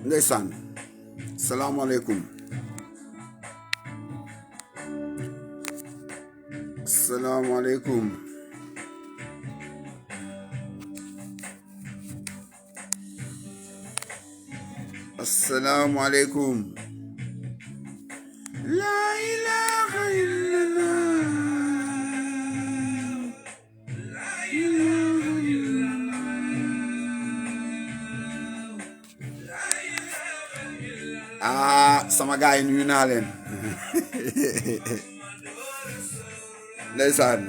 ndeysaan salaamaaleykum salaamaaleykum asalaamaaleykum laa ilaaha illallah sama gaay yi nuyu naa leen ndeysaan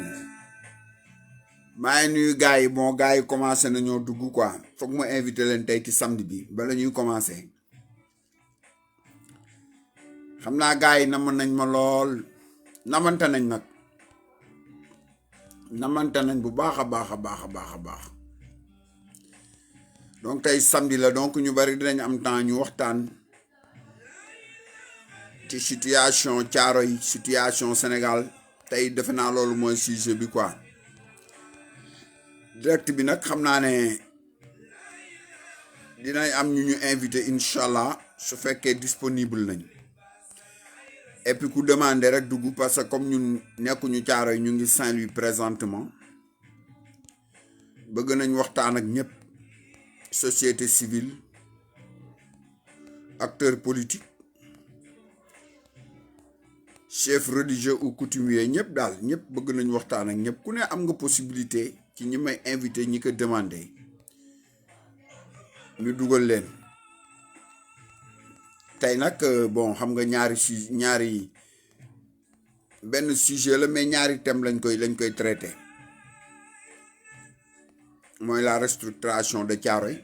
maa ngi nuyu gaay yi bon gaay yi commencé nañoo dugg quoi foog ma invité leen tey ci samedi bi bala ñuy commencé xam naa gaay yi namoon nañ ma lool namante nañ bu baax a baax donc tey samedi la donc ñu bari dinañ am temps ñu waxtaan ci situation Thiaroye situation Sénégal tey defe naa loolu mooy sujet bi quoi direct bi nag xam naa ne dinañ am ñu invité incha allah su fekkee disponible nañ et puis ku demandé rek dugg parce que comme ñun nekkuñu Thiaroye ñu ngi Saint-Louis présentement bëgg nañ waxtaan ak ñëpp société civile acteurs politiques chef religieux ou coutumier ñëpp daal ñëpp bëgg nañ waxtaan ak ñëpp ku ne am nga possibilité ci ñi may invité ñi ko demandé ñu dugal leen tey nag bon xam nga ñaari benn sujet la mais ñaari thème lañ koy traité mooy la restructuration de Thiaroye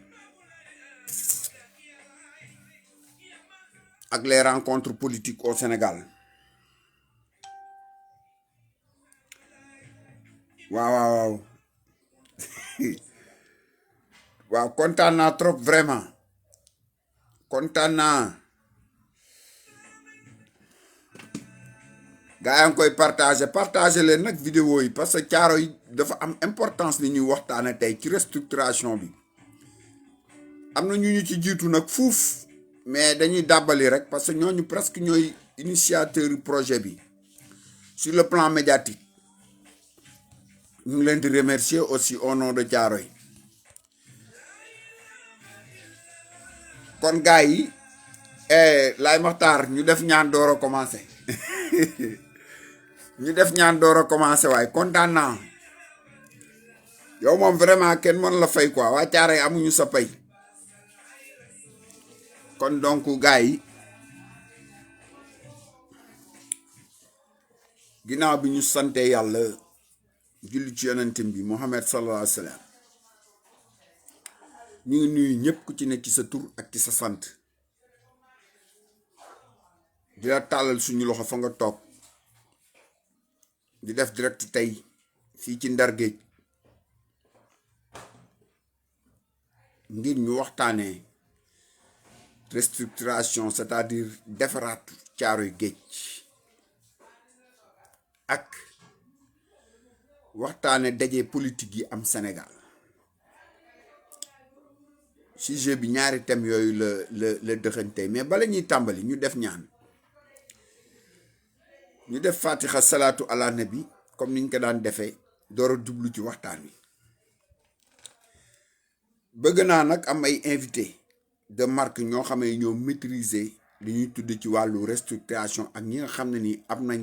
ak les rencontres politiques au Sénégal waaw waaw kontaan naa trop vraiment kontaan naa gaa yaa ngi koy partager leen nag vidéo yi parce que Thiaroye dafa am importance ni ñuy waxtaane tey ci restructuration bi am na ñu ci jiitu nag fuuf mais dañuy dàbbali rek parce que ñooñu presque ñooy initiateur projet bi sur le plan médiatique ñu ngi leen di remercier aussi au nom de Thiaroye kon gars yi Laye Makhtar ñu def ñaan door a commencé ñu def ñaan door a commencé waaye kontaan naa yow moom vraiment kenn mën la fay quoi waa Thiaroye amuñu sa pay kon donc gars yi ginnaaw bi ñu sante yàlla julli ci yonentam bi Muhammad sallallahu alayhi wa sallam ñu ngi nuyu ñëpp ku ci nekk ci sa tur ak ci sa sant di la tàllal suñu loxo fa nga toog di def direct tey fii ci Ndar Géej ngir ñu waxtaanee restructuration c'est-à-dire defaraat Thiaroye Géej ak waxtaane daje politique yi am Sénégal sujet bi ñaari thèmes yooyu la dëxante mais bala ñuy tàmbali ñu def ñaan ñu def fatiha salaatu ala nabi comme niñ ko daan defee door a jublu ci waxtaan wi bëgg naa nag am ay invité de marque ñoo xam ne ñoo maîtriser li ñuy tudd ci wàllu restructuration ak ñi nga xam ne ni am nañ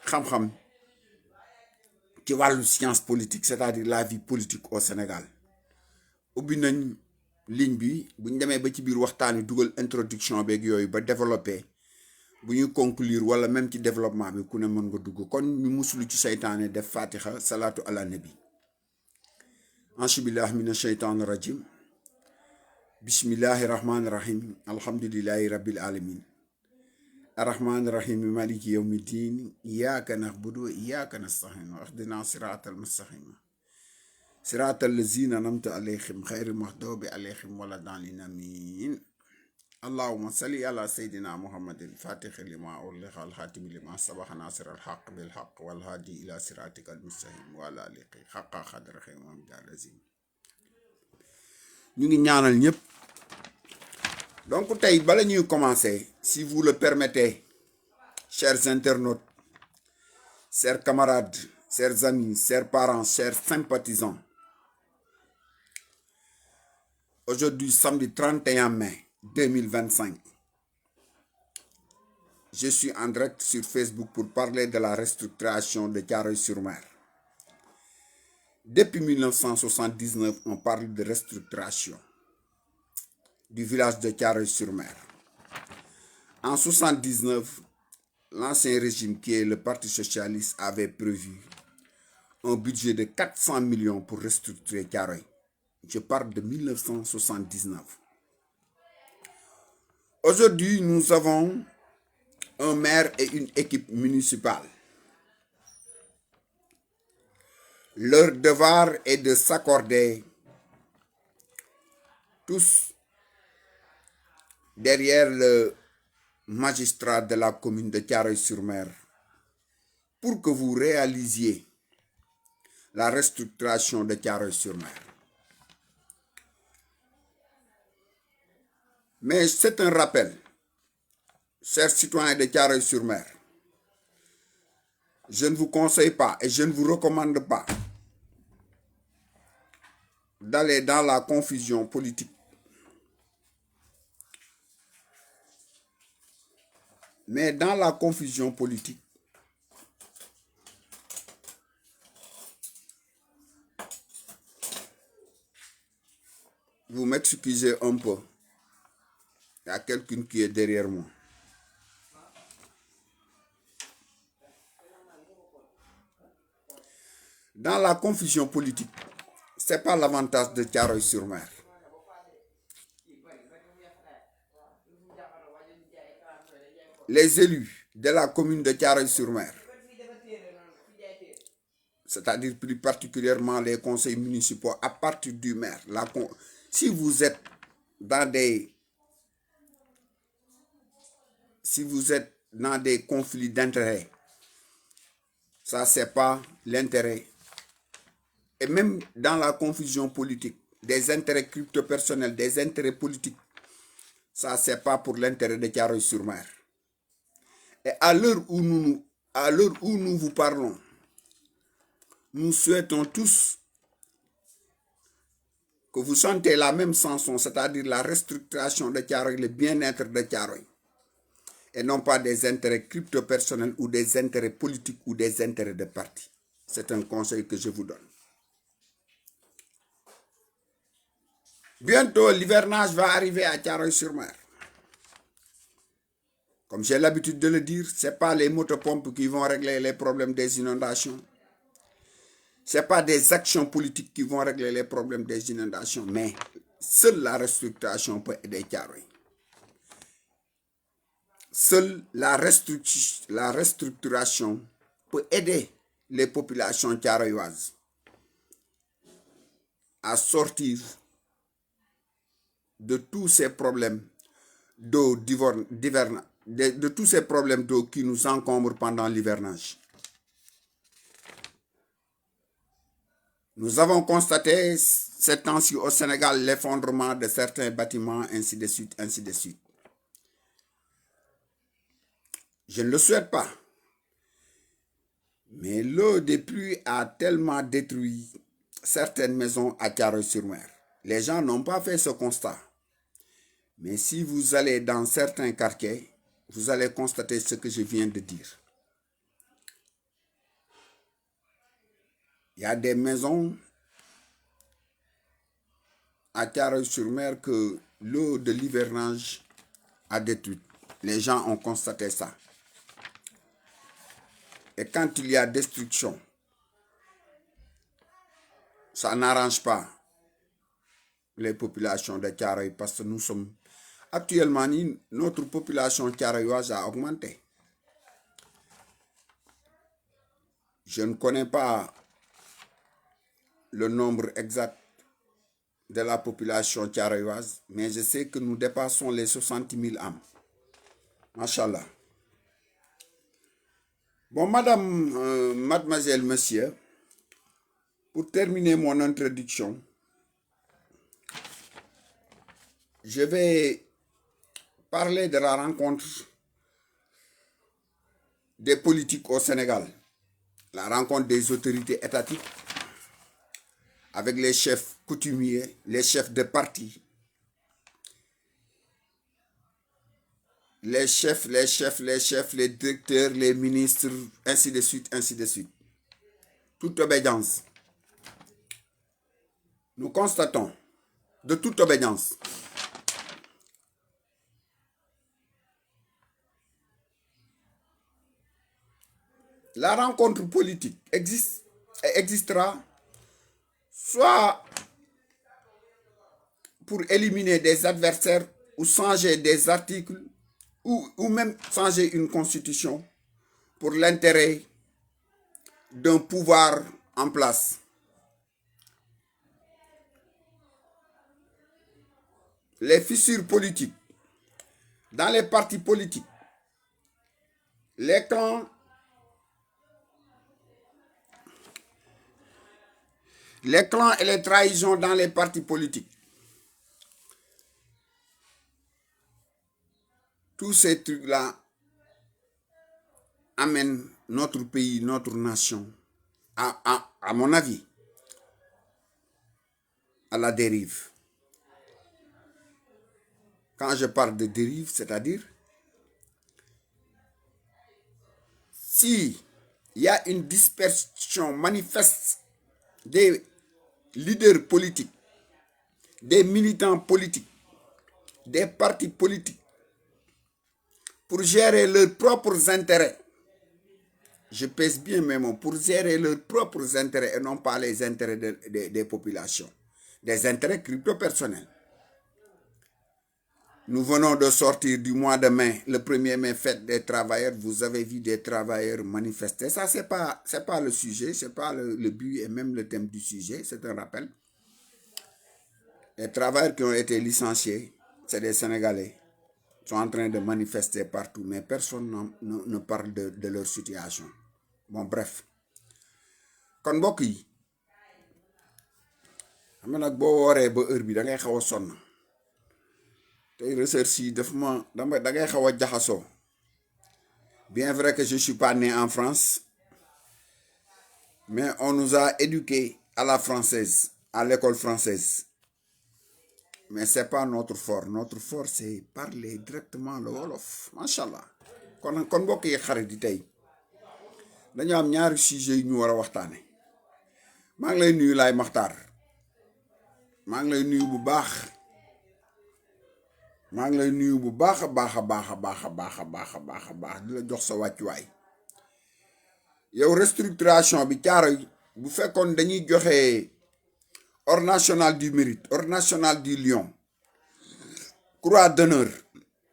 xam-xam ci wàllu science politique c'est-à-dire la vie politique au Sénégal ubbi nañ ligne bi bu ñu demee ba ci biir waxtaan wi dugal introduction beeg yooyu ba développé bu ñuy conclure wala même ci développement bi ku ne mën nga dugg kon ñu musulu ci seytaane def fatiha salaatu ala nabi ansibillah mina sheytaan rajim bismillahi rahmani rahim alhamdulillahi rabbil alamin arrahmani rahim maliki yawmi din iyyaka na'budu wa iyyaka nasta'in ihdina siratal mustaqim siratal lazina an'amta alayhim ghayril maghdubi alayhim waladdallin amin اللهم صل على سيدنا محمد الفاتح لما أغلق الخاتم لما سبق ناصر الحق بالحق والهادي إلى صراطك المستقيم وعلى آله حق قدره ومقداره العظيم ñu ngi ñaanal ñëpp Donc, tey bala ñuy commencer, si vous le permettez, chers internautes, chers camarades, chers amis, chers parents, chers sympathisants, aujourd'hui, samedi 31 mai 2025, je suis en direct sur Facebook pour parler de la restructuration de Thiaroye-sur-Mer. Depuis 1979, on parle de restructuration du village de Thiaroye-sur-Mer. En 1979, l'ancien régime, qui est le Parti socialiste, avait prévu un budget de 400 millions pour restructurer Thiaroye. Je parle de 1979. Aujourd'hui, nous avons un maire et une équipe municipale. Leur devoir est de s'accorder tous derrière le magistrat de la commune de Thiaroye-sur-Mer pour que vous réalisiez la restructuration de Thiaroye-sur-Mer. Mais c'est un rappel, chers citoyens de Thiaroye-sur-Mer, je ne vous conseille pas et je ne vous recommande pas d'aller dans la confusion politique. Mais dans la confusion politique, vous m'excusez un peu. Il y a quelqu'un qui est derrière moi. Dans la confusion politique, ce n'est pas l'avantage de Thiaroye-sur-Mer. Les élus de la commune de Thiaroye-sur-Mer, c'est-à-dire plus particulièrement les conseils municipaux à partir du maire, si vous êtes dans des conflits d'intérêts, ça c'est pas l'intérêt. Et même dans la confusion politique, des intérêts crypto-personnels, des intérêts politiques, ça c'est pas pour l'intérêt de Thiaroye-sur-Mer. Et à l'heure où nous vous parlons, nous souhaitons tous que vous sentez la même chanson, c'est-à-dire la restructuration de Thiaroye, le bien-être de Thiaroye, et non pas des intérêts crypto-personnels ou des intérêts politiques ou des intérêts de parti. C'est un conseil que je vous donne. Bientôt, l'hivernage va arriver à Thiaroye-sur-Mer. Comme j'ai l'habitude de le dire, ce n'est pas les motopompes qui vont régler les problèmes des inondations. Ce n'est pas des actions politiques qui vont régler les problèmes des inondations, mais seule la restructuration peut aider Thiaroye. Seule la restructuration peut aider les populations thiaroyoises à sortir de tous ces problèmes d'eau de tous ces problèmes d'eau qui nous encombrent pendant l'hivernage. Nous avons constaté ces temps-ci au Sénégal l'effondrement de certains bâtiments, ainsi de suite, ainsi de suite. Je ne le souhaite pas. Mais l'eau des pluies a tellement détruit certaines maisons à Thiaroye-sur-Mer. Les gens n'ont pas fait ce constat. Mais si vous allez dans certains quartiers, vous allez constater ce que je viens de dire. Il y a des maisons à Thiaroye-sur-Mer que l'eau de l'hivernage a détruit. Les gens ont constaté ça. Et quand il y a destruction, ça n'arrange pas les populations de Thiaroye parce que nous sommes actuellement, notre population thiaroyoise a augmenté. Je ne connais pas le nombre exact de la population thiaroyoise, mais je sais que nous dépassons les 60 000 âmes. Machallah. Bon, madame, mademoiselle, monsieur, pour terminer mon introduction, je vais parler de la rencontre des politiques au Sénégal, la rencontre des autorités étatiques avec les chefs coutumiers, les chefs de parti, les directeurs, les ministres, ainsi de suite, ainsi de suite. Toute obédience. Nous constatons de toute obédience la rencontre politique existe et existera soit pour éliminer des adversaires ou changer des articles ou même changer une constitution pour l'intérêt d'un pouvoir en place. Les fissures politiques dans les partis politiques, les clans et les trahisons dans les partis politiques. Tous ces trucs-là amènent notre pays, notre nation, à mon avis, à la dérive. Quand je parle de dérive, c'est-à-dire, si il y a une dispersion manifeste des leaders politiques, des militants politiques, des partis politiques, pour gérer leurs propres intérêts, je pèse bien mes mots, pour gérer leurs propres intérêts et non pas les intérêts des populations, des intérêts crypto-personnels. Nous venons de sortir du mois de mai, le 1er mai, fête des travailleurs. Vous avez vu des travailleurs manifester. Ça, c'est pas le sujet, c'est pas le but et même le thème du sujet, c'est un rappel. Les travailleurs qui ont été licenciés, c'est des Sénégalais, sont en train de manifester partout, mais personne ne parle de leur situation. Bon, bref. Kon mbokk yi, xam nga nag boo wooree ba heure bi da ngay xaw a sonn. Tey recherche yi daf ma da ngay xaw a jaxasoo. Bien vrai que je suis pas né en France, mais on nous a éduqués à la française, à l'école française. Mais c'est pas notre fort. Notre fort, c'est parler directement le wolof. Machallah. Kon mbokk yi xarit yi tey dañu am ñaari sujet yu ñu war a waxtaane. Maa ngi lay nuyu Laay Maxtaar. Maa ngi lay nuyu bu baax. Maa ngi lay nuyu bu baax a baax di la jox sa wàccuwaay. Yow restructuration bi Caaroy bu fekkoon dañuy joxe ordre national du mérite, ordre national du lion, croix d'honneur,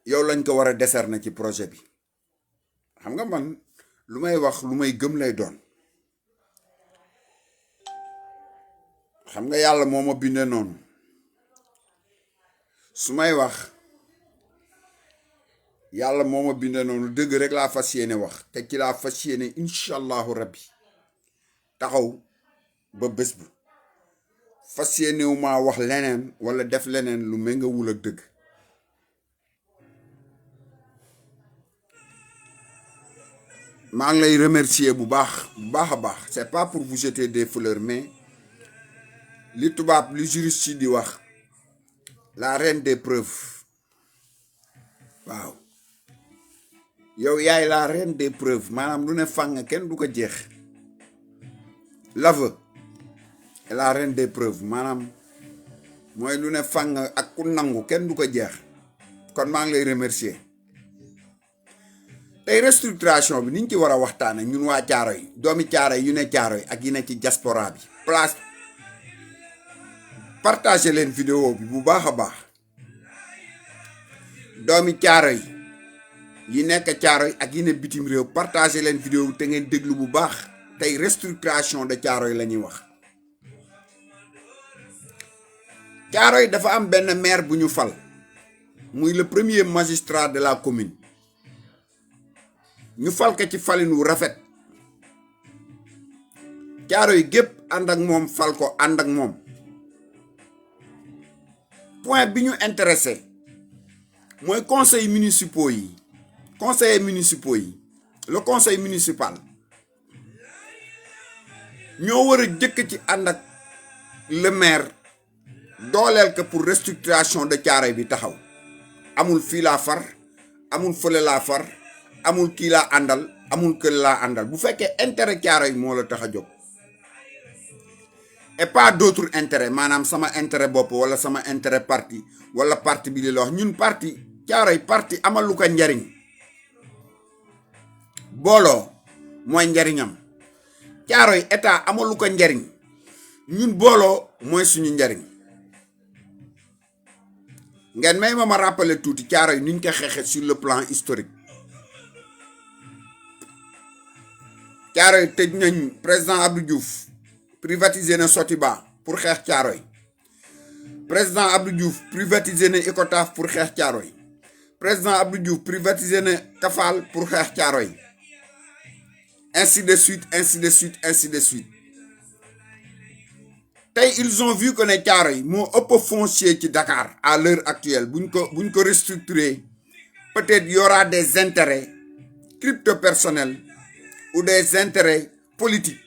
yow lañ ko war a décerner ci projet bi. Xam nga man lu may wax lu may gëm lay doon. Xam nga yàlla moo ma bindee noonu. Su may wax yàlla moo ma bindee noonu dëgg rek laa fas yéene wax te ci laa fas yéene incha allahu rabbi taxaw ba bés bu fas yéene wu maa wax leneen wala def leneen lu méngawul ak dëgg. maa ngi lay remercier bu baax a baax. C'est pas pour vous jeter des fleurs, mais li tubaab li juriste yi di wax la reine des preuves. Waaw yow yaay la reine des preuves maanaam lu ne fàng kenn du ko jeex. L'aveu est la reine des preuves maanaam mooy lu ne fàng ak ku nangu kenn du ko jeex. Kon maa ngi lay remercier. Tey restructuration bi niñ ci war a waxtaane ñun waa Caaroy doomi Caaroy yu ne Caaroy ak yi ne ci diaspora bi place partager leen vidéo bi bu baax a baax. Doomi Caaroy yi nekk Caaroy ak yi ne bitim réew partager leen vidéo te ngeen déglu bu baax. Tey restructuration de Caaroy la ñuy wax. Caaroy dafa am benn maire bu ñu fal muy le premier magistrat de la commune. ñu fal ko ci falin wu rafet. Caaroy gépp ànd ak moom fal ko ànd ak moom. Point bi ñu intéressé mooy conseil municipaux yi conseillers municipaux yi le conseil municipal ñoo war a jëkk ci ànd ak le maire dooleel ko pour restructuration de Thiaroye bi taxaw amul fii laa far amul fële laa far amul kii laa àndal amul kër laa àndal bu fekkee intérêt Thiaroye moo la tax a jóg et pas d'autres intérêts maanaam sama intérêt bopp wala sama intérêt parti wala parti bi li la wax ñun parti Thiaroye parti amal lu ko njariñ booloo mooy njariñam Thiaroye état amal lu ko njariñ ñun booloo mooy suñu njariñ ngeen may ma rappeler tuuti Thiaroye nuñ ko xeexe sur le plan historique Thiaroye tëj nañ président Abdou Diouf privatisé na Sotiba pour xeex Thiaroye président Abdou Diouf privatisé na Icotaf pour xeex Thiaroye président Abdou Diouf privatisé na Kafal pour xeex Thiaroye ainsi de suite ainsi de suite ainsi de suite tey ils ont vu que ne Thiaroye moo ëpp foncier ci Dakar à l'heure actuelle buñ ko restructurer peut-être y aura des intérêts crypto personnels ou des intérêts politiques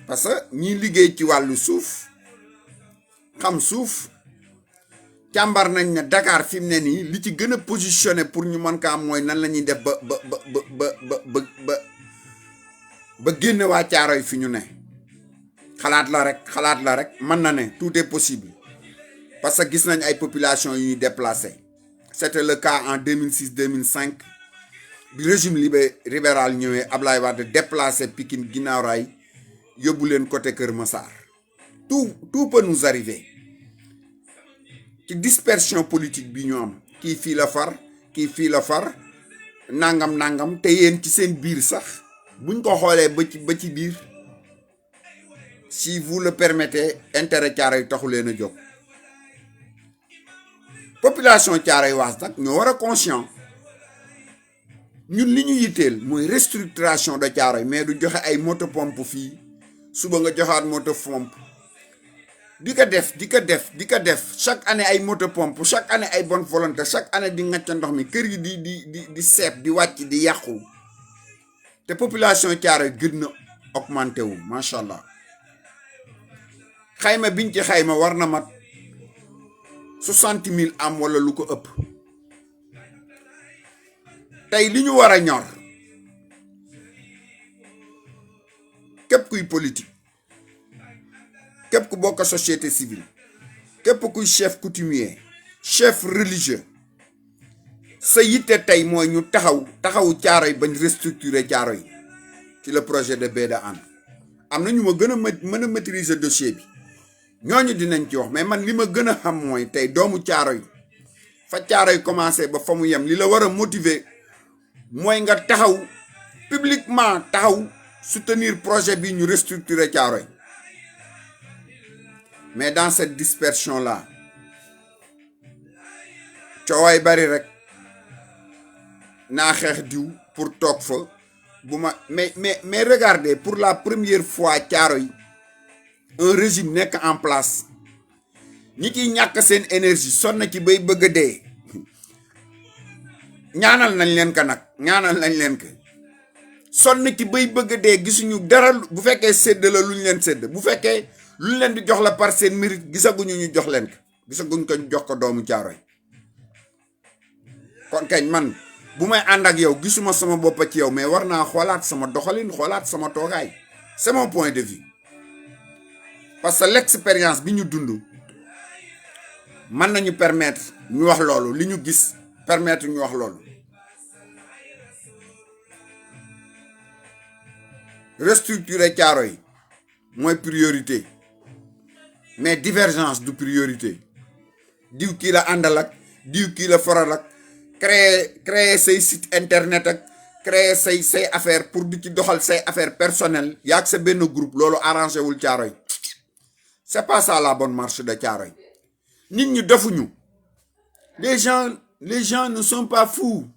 parce que ñi liggéey ci wàllu suuf xam suuf càmbar nañ ne Dakar fi mu ne nii li ci gën a positionné pour ñu mën ko am mooy nan la ñuy def ba génne waa Thiaroye fi ñu ne xalaat la rek mën na ne tout est possible parce que gis nañ ay population yu ñuy déplacé c'était le cas en 2006 2005 bi régime libéral ñëwee Ablaye Wade déplacé Pikine Guinaw Rail yóbbu leen côté Kër Massar tout peut nous arriver ci dispersion politique bi ñu am kii fii la far kii fii la far nangam te yéen ci seen biir sax buñ ko xoolee ba ci biir si vous le permettez intérêt Thiaroye taxu leen a jóg population Thiaroye waas nag ñoo war a conscient ñun li ñu yitteel mooy restructuration de Thiaroye mais du joxe ay moto pompe fii suba nga joxaat moto pompe di ko def chaque année ay moto pompe chaque année ay bonne volonté chaque année di ngacca ndox mi kër yi di seep di wàcc di yàqu te population Thiaroye gën na augmenté wu macha allah xayma biñ ci xayma war na mat 60 000 am wala lu ko ëpp tey li ñu war a ñor képp kuy politique képp ku bokk société civile képp kuy chef coutumier chef religieux sa yitte tey mooy ñu taxawu Thiaroye bañ restructurer Thiaroye ci le projet de baie de Hann am na ñu ma gën a mën a maîtriser dossier bi ñooñu dinañ ci wax mais man li ma gën a xam mooy tey doomu Thiaroye fa Thiaroye commencé ba fa mu yem li la war a motiver mooy nga taxaw publiquement taxaw soutenir projet bi ñu restructurer Thiaroye mais dans cette dispersion là coowaay bari rek naa xeex diw pour toog fa bu ma mais regardez pour la première fois Thiaroye un régime nekk en place ñi ciy ñàkk seen énergie sonn ci bay bëgg a dee ñaanal nañ leen ko sonn ci bay bëgg a dee gisuñu dara bu fekkee sédd la luñ leen sédd bu fekkee luñ leen di jox la par seen mérite gisaguñu ñu jox leen ko gisaguñ ko jox ko doomu Thiaroye kon kañ man bu may ànd ak yow gisuma sama bopp ci yow mais war naa xoolaat sama doxalin xoolaat sama toogaay c'est mon point de vue parce que l'expérience bi ñu dund mën nañu permettre ñu wax loolu li ñu gis permettre ñu wax loolu restructurer Thiaroye mooy priorité mais divergence du priorité diw kii la àndal ak diw kii la faral ak créer say site internet ak créer say affaire pour di ci doxal say affaire personnelle yaag sa benn groupe loolu arrangé wul Thiaroye c'est pas ça la bonne marche de Thiaroye nit ñi defuñu les gens ne sont pas fous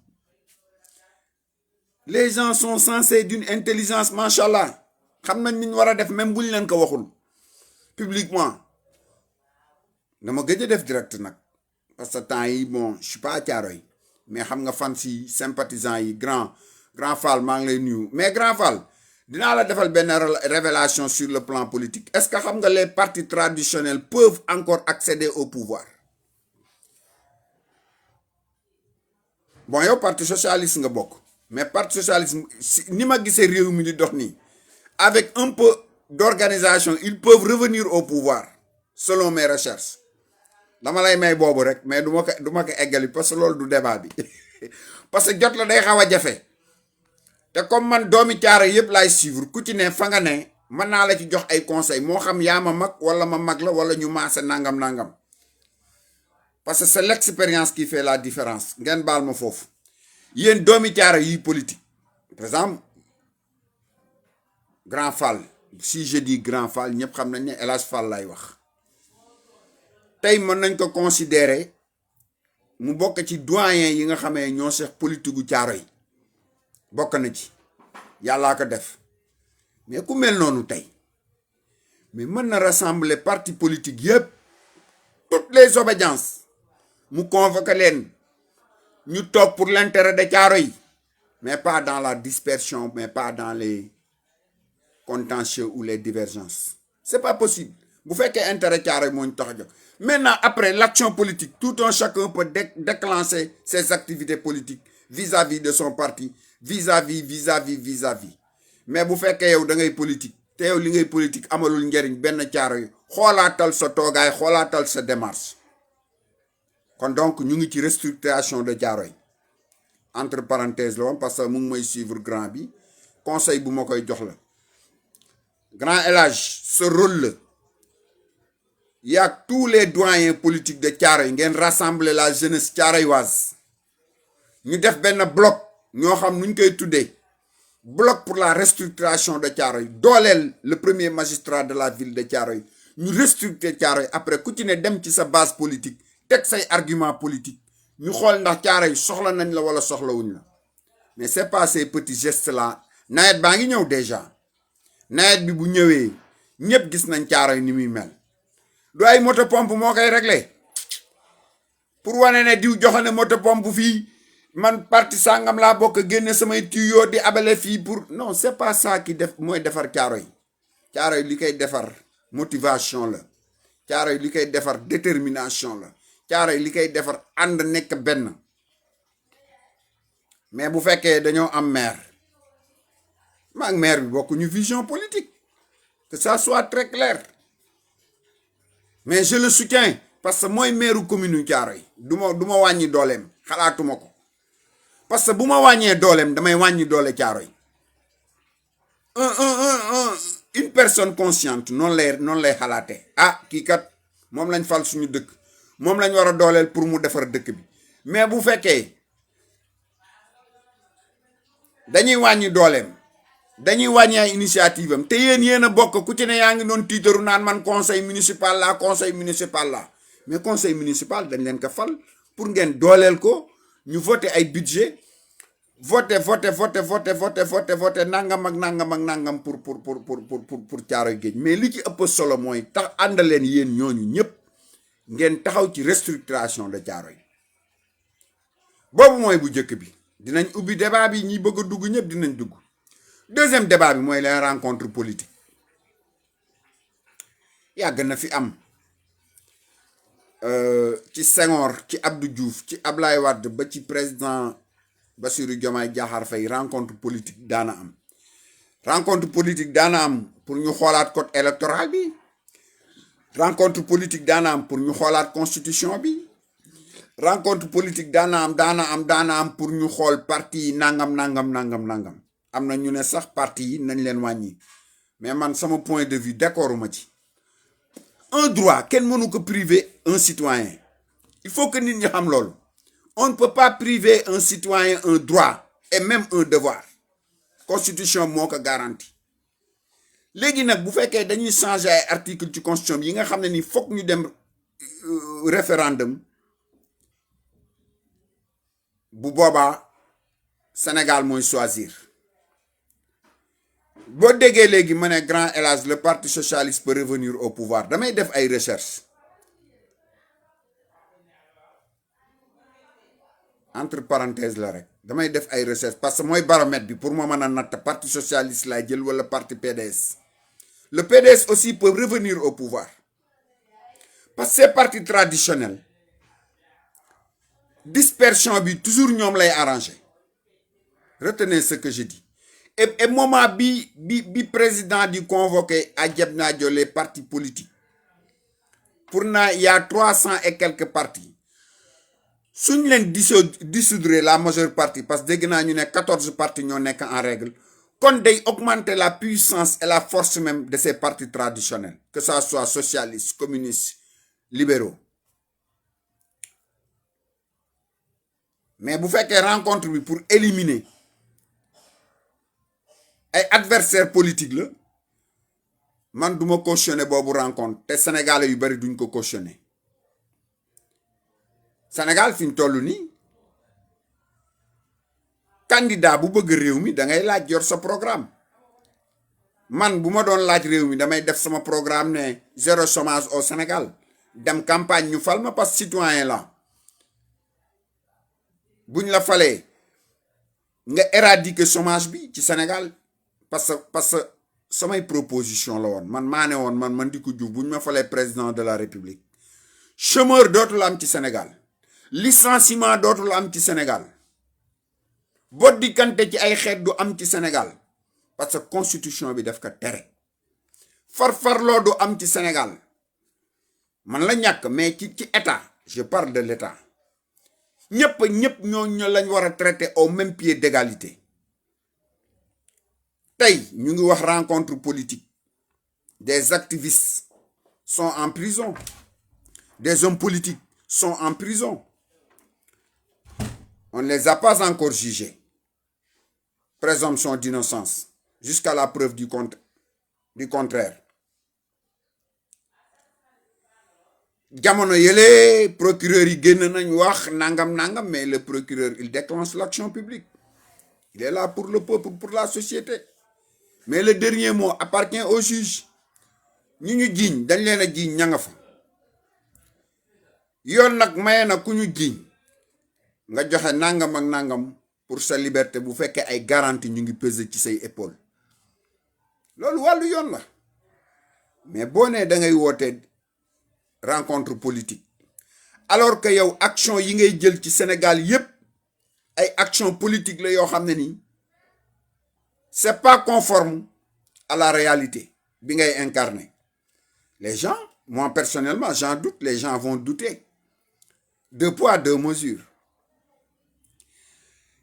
les gens sont censés d'une intelligence machallah xam nañ ni ñu war a def même buñ leen ko waxul publiquement dama gëj a def direct nag parce que temps yi bon je suis pas à Thiaroye mais xam nga fan si sympathisants yi grand Fall maa ngi lay nuyu mais grand Fall dinaa la defal benn révélation sur le plan politique est-ce que xam nga les partis traditionnels peuvent encore accéder au pouvoir bon yow parti socialiste nga bokk mais parti socialiste ni ma gisee réew mi di dox nii avec un peu d'organisation ils peuvent revenir au pouvoir selon mes recherches dama lay may boobu rek mais du ma ko eggali parce que loolu du débat bi parce que jot la day xaw a jafe te comme man doomi Thiaroye yëpp laay suivre ku ci ne fa nga ne mën naa la ci jox ay conseils moo xam yaa ma mag wala ma mag la wala ñu maase nangam parce que c'est l'expérience qui fait la différence ngeen baal ma foofu yéen doomi Thiaroye yi politique par exemple grand Fall si je dis grand Fall ñëpp xam nañ ne El Hadj Fall lay wax tey mën nañ ko considérer mu bokk ci doyen yi nga xamee ñoo seex politique gu Thiaroye bokk na ci yàllaa ko def mais ku mel noonu tey mais mën na rassembler parti politique yëpp toutes les obédiences mu convoqué leen ñu toog pour l'intérêt de Thiaroye mais pas dans la dispersion mais pas dans les contentieux ou les divergences c'est pas possible bu fekkee intérêt Thiaroye moo ñu tax a jóg maintenant après l'action politique tout un chacun peut déclencher ses activités politiques vis-à-vis de son parti vis-à-vis mais bu fekkee yow da ngay politique te yow li ngay politique amalul njariñ benn Thiaroye xoolaatal sa toogaay xoolaatal sa démarche kon donc ñu ngi ci restructuration de Thiaroye entre parenthèses la woon parce que mu ngi may suivre grand bi conseil bu ma koy jox la grand El Hadj ce rôle la y a tous les doyens politiques de Thiaroye ngeen rassembler la jeunesse thiaroyoise ñu def benn bloc ñoo xam nuñ koy tuddee bloc pour la restructuration de Thiaroye dooleel le premier magistrat de la ville de Thiaroye ñu restructurer Thiaroye après ku ci ne dem ci sa base politique teg say argument politique ñu xool ndax Thiaroye soxla nañ la wala soxlawuñ la mais c'est pas ces petits gestes là nawet baa ngi ñëw déjà nawet bi bu ñëwee ñëpp gis nañ Thiaroye ni muy mel du ay moto pompe moo koy réglé pour wane ne diw joxe ne moto pompe fii man parti sangam laa bokk génne samay tuyaux di abale fii pour non c'est pas ça qui def mooy defar Thiaroye li koy defar motivation la Thiaroye li koy defar détermination la Thiaroye li koy defar ànd nekk benn mais bu fekkee dañoo am maire ma ak maire bi bokk ñu vision politique que ça soit très clair mais je le soutiens parce que mooy maire commune Thiaroye du ma wàññi dooleem xalaatuma ko parce que bu ma wàññee dooleem damay wàññi doole Thiaroye une personne consciente noonu lay xalaatee ah kii kat moom lañ fal suñu dëkk moom lañ war a dooleel pour mu defar dëkk bi mais bu fekkee dañuy wàññi dooleem dañuy wàññi ay initiative am te yéen a bokk ku ci ne yaa ngi doon tiitaru naan man conseil municipal la mais conseil municipal dañ leen ko fal pour ngeen dooleel ko ñu voté ay budget voté nangam ak nangam pour Thiaroye Géej mais li ci ëpp solo mooy tax àndaleen yéen ñooñu ñëpp ngeen taxaw ci restructuration de Thiaroye boobu mooy bu njëkk bi dinañ ubbi débat bi ñi bëgg a dugg ñëpp dinañ dugg deuxième débat bi mooy les rencontres politiques yàgg na fi am ci Senghor ci Abdou Diouf ci Ablaye Wade ba ci président Bassirou Diomaye Diakhar Faye rencontre politique daana am pour ñu xoolaat code électoral bi rencontre politique daana am pour ñu xoolaat constitution bi rencontre politique daana am pour ñu xool parti yi nangam am na ñu ne sax parti yi nañ leen wàññi mais man sama point de vue d'accorduma ci un droit kenn mënu ko priver un citoyen il faut que nit ñi xam loolu on ne peut pas priver un citoyen un droit et même un devoir constitution moo ko garanti léegi nag bu fekkee dañuy changer ay article ci constitution yi nga xam ne ni fokk ñu dem référendum bu boobaa Sénégal mooy choisir boo déggee léegi ma ne grand El Hadj le parti socialiste peut revenir au pouvoir damay def ay recherche entre parenthèses la rek damay def ay recherche parce que mooy baromètre bi pour ma mën a natt parti socialiste laay jël wala parti PDS. Le PDS aussi peut revenir au pouvoir parce que ces partis traditionnels dispersion bi toujours ñoom lay arranger. Retenez ce que je dis. Et moment bi président di convoqué à Diamniadio les partis politiques pour il y a 300 et quelques partis. Suñ leen dissoudre la majeure partie parce que dégg naa ñu ne 14 partis ñoo nekk en règle kon day augmenter la puissance et la force même de ces partis traditionnels que ça soit socialistes communistes libéraux mais bu fekkee rencontre bi pour éliminer ay adversaires politiques la man duma cautionner boobu rencontre te sénégalais yu bari duñ ko cautionner Sénégal fi ñu toll nii candidat bu bëgg réew mi da ngay laaj yor sa programme man bu ma doon laaj réew mi damay def sama programme ne zéro chômage au Sénégal dem campagne ñu fal ma parce que citoyen la buñ la falee nga éradiquer chômage bi ci Sénégal parce que samay proposition la woon man maa ne woon man Ndickou Diouf buñ ma falee président de la République chômeur dootul am ci Sénégal licenciement dootul am ci Sénégal boddikante ci ay xeet du am ci Sénégal parce que constitution bi daf ko tere farfarloo du am ci Sénégal man la ñàkk mais ci état je parle de l'état ñëpp ñoo lañ war a traiter au même pied d'égalité tey ñu ngi wax rencontre politique des activistes sont en prison des hommes politiques sont en prison on ne les a pas encore jugés présomption d'innocence jusqu'à la preuve du contraire jamono yële procureur yi génn nañ wax nangam mais le procureur il déclenche l'action publique il est là pour le peuple pour la société mais le dernier mot appartient au juge ñu jiiñ dañ leen a jiiñ ña nga fa yoon nag maye na ku ñu jiiñ nga joxe nangam ak nangam pour sa liberté bu fekkee ay garantie ñu ngi peser ci say épaule loolu wàllu yoon la mais boo nee da ngay woote rencontre politique alors que yow action yi ngay jël ci Sénégal yépp ay action politique la yoo xam ne nii c'est pas conforme à la réalité bi ngay incarner les gens moi personnellement j'en doute les gens vont douter deux poids deux mesures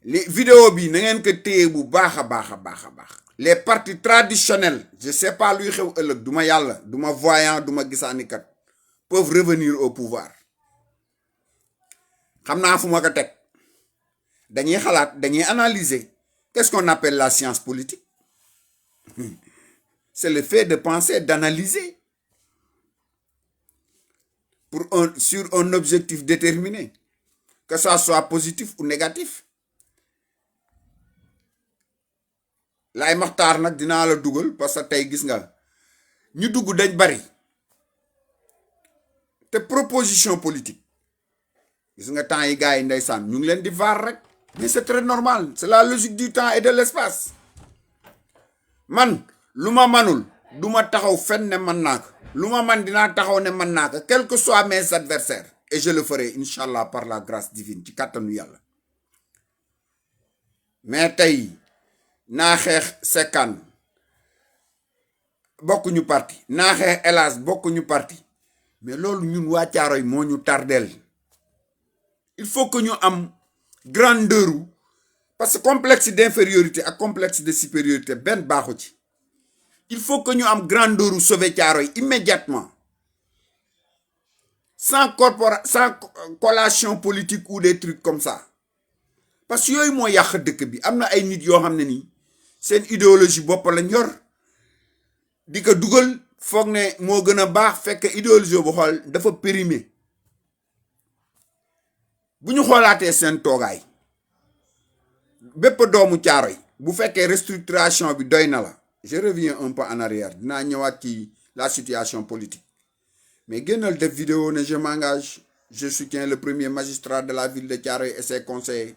les vidéos bi na ngeen ko téye bu baax a baax les partis traditionnels je sais pas luy xew ëllëg duma yàlla duma voyant duma gisaanikat peuvent revenir au pouvoir xam naa fu ma ko teg dañuy xalaat dañuy analyser qu'est-ce qu'on appelle la science politique c'est le fait de penser d'analyser sur un objectif déterminé que ça soit positif ou négatif lay maxtaar nag dinaa la dugal parce que tey gis nga ñu dugg dañ bari te proposition politique gis nga temps yi gars yi ndeysaan ñu ngi leen di vaar rek mais c'est très normal c'est la logique du temps et de l'espace man lu ma manul du ma taxaw fenn ne mën naa ko lu ma man dinaa taxaw ne mën naa ko quels que soient mes adversaires et je le ferai inchallah par la grâce divine ci kàttanu yàlla mais tey naa xeex Sekane bokkuñu parti naa xeex Elas bokkuñu parti mais loolu ñun waa Caaroy moo ñu tardeel il faut que ñu am grandeur parce que complexe d'infériorité ak complexe de supériorité benn baaxu ci il faut que ñu am grandeur sauver Caaroy immédiatement sans collation politique ou des trucs comme ça parce que yooyu moo yàq dëkk bi am na ay nit yoo xam ne nii seen idéologie bopp lañ yor di ko dugal foog ne moo gën a baax fekk idéologie bu xool dafa périmé bu ñu xoolaatee seen toogaay bépp doomu Caaroy bu fekkee restructuration bi doy na la je reviens un peu en arrière dinaa ñëwaat ci la situation politique mais génnal def vidéo ne je m'engage Je soutiens le premier magistrat de la ville de Thiaroye et ses conseillers.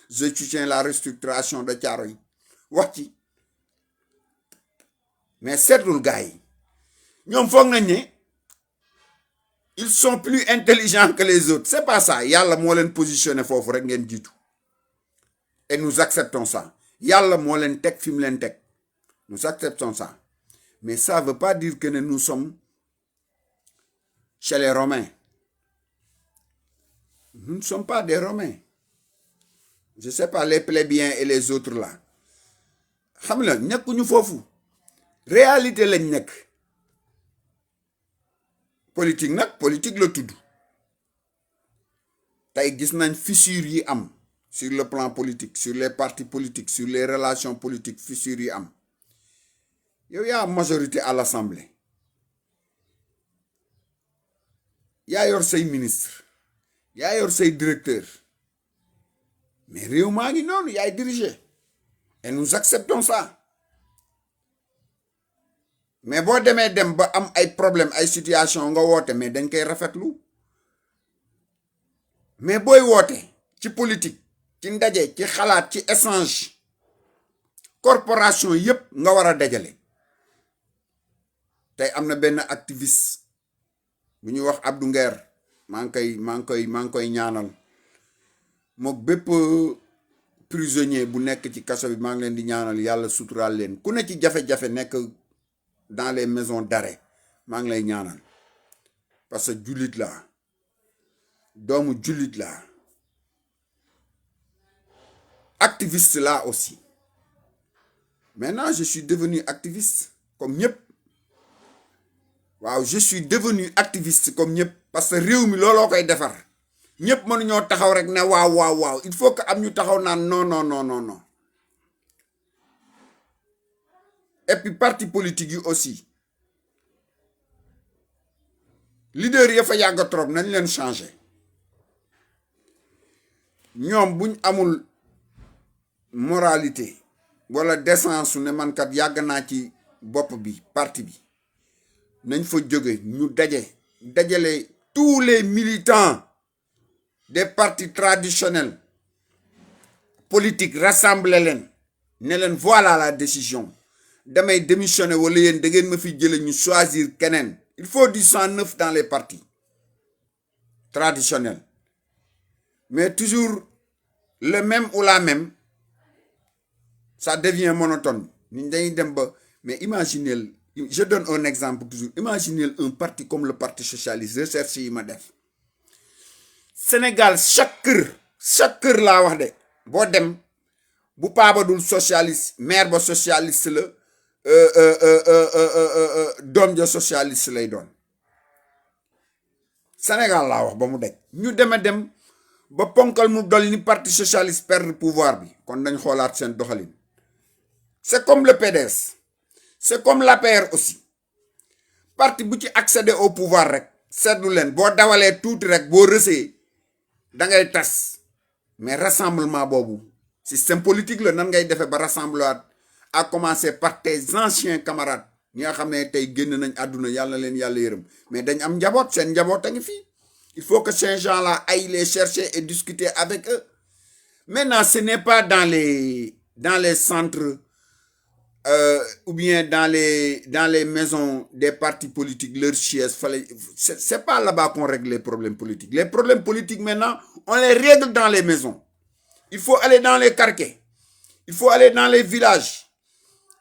Je soutiens la restructuration de Thiaroye. wax ci mais seetlul gars yi ñoom foog nañ ne ils sont plus intelligents que les autres c'est pas ça yàlla moo leen positionné foofu rek ngeen jiitu et nous acceptons ça yàlla moo leen teg fi mu leen teg nous acceptons ça mais ça veut pas dire que nous sommes chez les Romains. Nous ne sommes pas des Romains. Je sais pas les plébéiens et les autres là xam nga nekkuñu foofu réalité lañ nekk politique nag politique la tudd tey gis nañ fissure yi am sur le plan politique sur les partis politiques sur les relations politiques fissure yi am yow yaa majorité à l'Assemblée yaa yor say ministre yaa yor say directeur mais réew maa ngi noonu yaay diriger et nous acceptons ça mais boo demee dem ba am ay problème ay situation nga woote mais dañ koy rafetlu mais booy woote ci politique ci ndaje ci xalaat ci échange corporation yépp nga war a dajale tey am na benn activiste bu ñuy wax Abdou Nguer maa ngi koy ñaanal mook bépp prisonnier bu nekk ci kaso bi maa ngi leen di ñaanal yàlla suturaal leen ku ne ci jafe-jafe nekk dans les maisons d'arrêt maa ngi lay ñaanal parce que jullit la doomu jullit la activiste là aussi maintenant je suis devenu activiste comme ñëpp waaw je suis devenu activiste comme ñëpp parce que réew mi looloo koy defar ñëpp mënuñoo taxaw rek ne waaw il faut que am ñu taxaw naan non et puis parti politique yi aussi leader ya fa yàgg trop nañ leen changer ñoom buñ amul moralité wala décence su ne man kat yàgg naa ci bopp bi parti bi nañ fa jóge ñu dajale tous les militants des partis traditionnels politiques rassembler leen ne leen voilà la décision damay démissionner wala yéen da ngeen ma fi jële ñu choisir keneen il faut du sang neuf dans les partis traditionnels mais toujours le même ou la même ça devient monotone ñu dañuy dem ba mais imaginez je donne un exemple toujours imaginez un parti comme le parti socialiste recherche yi ma def Sénégal chaque kër laa wax de boo dem bu paaba dul socialiste maire ba socialiste la doom ja socialiste lay doon Sénégal laa wax ba mu dej ñu dem ba ponkal mu dol ni parti socialiste perdre pouvoir bi kon dañ xoolaat seen doxalin c'est comme le PDS c'est comme l'APR aussi parti bu ci accéder au pouvoir rek seetlu leen boo dawalee tuuti rek boo rësee da ngay tas mais rassemblement boobu système politique la nan ngay defee ba rassembler à commencer par tes anciens camarades ñi nga xam ne tey génn nañ àdduna yàlla leen yàlla yërëm mais dañ am njaboot seen njaboot a ngi fii il faut que ces gens-là aillent les chercher et discuter avec eux maintenant ce n'est pas dans les centres ou bien dans les maisons des partis politiques leur siège c'est pas là-bas qu'on règle les problèmes politiques maintenant on les règle dans les maisons. Il faut aller dans les quartiers, il faut aller dans les villages,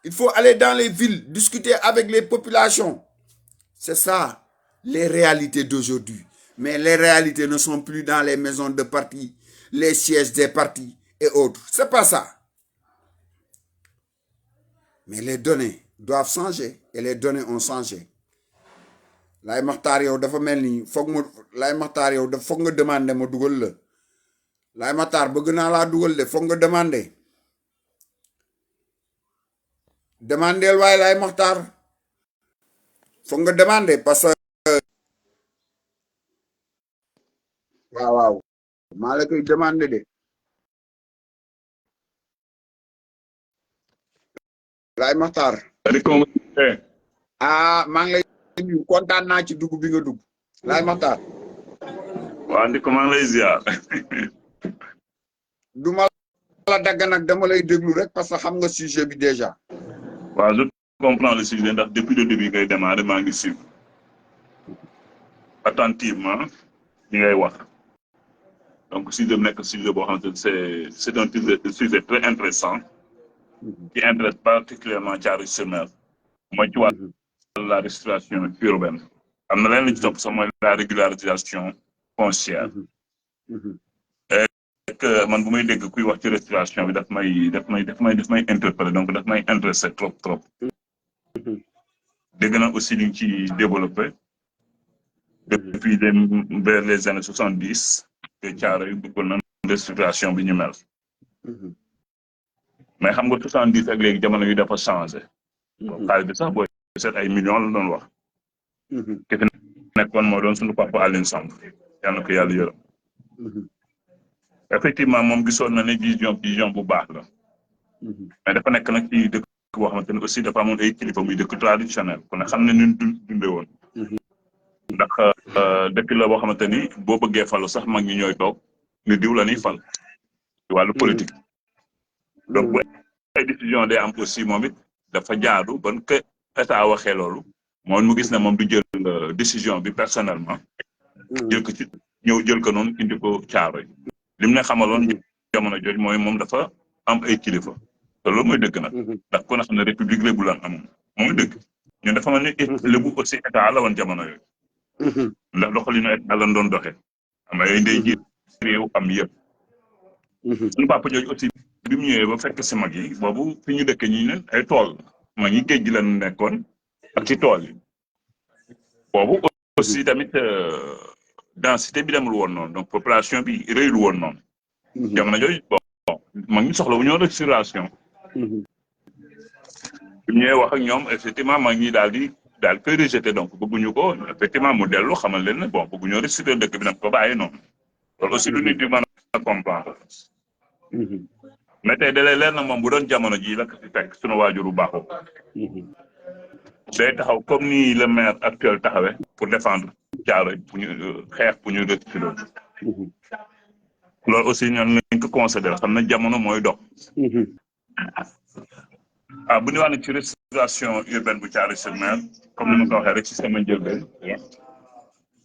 il faut aller dans les villes, discuter avec les populations. C'est ça les réalités d'aujourd'hui. Mais les réalités ne sont plus dans les maisons de partis, les sièges des partis et autres. C'est pas ça. Mais les données doivent changer et les données ont changé. Laay Maxtaar yow dafa mel ni foog nga demander ma dugal la Laay Maxtaar bëgg naa laa dugal de foog nga demander waaye Laay Maxtaar foog nga demander parce que waaw maa la koy demander de Laay Maxtaar maa ngi lay nuyu kontaan naa ci dugg bi nga dugg Laay Maxtaar waaw ndi ko maa ngi lay ziar. du ma la dagg nag dama lay déglu rek parce que xam nga sujet bi déjà. waaw je comprends le sujet ndax depuis le début ngay démarrer maa ngi suivre attentivement li ngay wax donc sujet bi nekk sujet boo xamante ne c'est un sujet très intéressant qui intéresse particulièrement Thiaroye-sur-Mer mooy ci wàllu la restauration urbaine am na leen li ci topp sax mooy la régularisation foncière. Que man bu may dégg kuy wax ci restauration bi daf may interpeller donc daf may intéressé trop. dégg na aussi li ñu ci développé depuis vers les années 70 te Thiaroye bëggoon na restauration bi ñu mel. mais xam nga 70 ak léegi jamono yu dafa changé. xaalis bi sax booy seet ay millions la doon wax. ki fi nekkoon moo doon suñu papa Aline Samb yal na ko yàlla yërëm. effectivement moom gisoon na ne vision bu baax la. mais dafa nekk nag ci dëkk boo xamante ne aussi dafa amoon ay kilifa muy dëkk traditionnel kon xam ne ñun dundee woon. ndax dëkk la boo xamante ni boo bëggee falu sax mag ñi ñooy toog ni diw la ñuy fal ci wàllu politique. donc bu ay décision day am aussi moom it dafa jaadu ban que état waxee loolu moom mu gis ne moom du jël décision bi personnellement. jël ko ci ñëw jël ko noonu indi ko Thiaroye. lim ne xamaloon jamono jooju mooy moom dafa am ay kilifa te loolu mooy dëgg nag ndax ku ne xam ne république lébu lan amoon mooy dëgg ñun dafa mel ni lébu aussi état la woon jamono yooyu ndax doxalinu état lan doon doxee am ay ndey ji réew am yëpp suñu papa jooju aussi bi mu ñëwee ba fekk si mag yi boobu fi ñu dëkkee ñi ne ay tool mag yi géej gi lan nekkoon ak ci tool yi boobu aussi tamit densité bi demul woon noonu donc population bi réyul woon noonu. jamono jooju bon mag ñi soxla wu ñoo restauration. bi ñëwee wax ak ñoom effectivement mag ñi daal koy rejeté donc bëgguñu ko effectivement mu dellu xamal leen ne bon bëgguñoo restaurer dëkk bi nag ko bàyyi noonu. loolu aussi lu nit di mën a comprendre. mais tey da lay leer na moom bu doon jamono ji la ko fi fekk sunu waajuru baaxoo. day taxaw comme ni le maire actuel taxawee pour défendre Thiaroye pour ñu xeex pour ñu retirer loolu aussi ñoom lañ ko considéré xam na jamono mooy dox. bu ñu wax ne ci restauration urbaine bu Thiaroye-sur-Mer comme ni ma ko waxee rek ci sama njëlbeen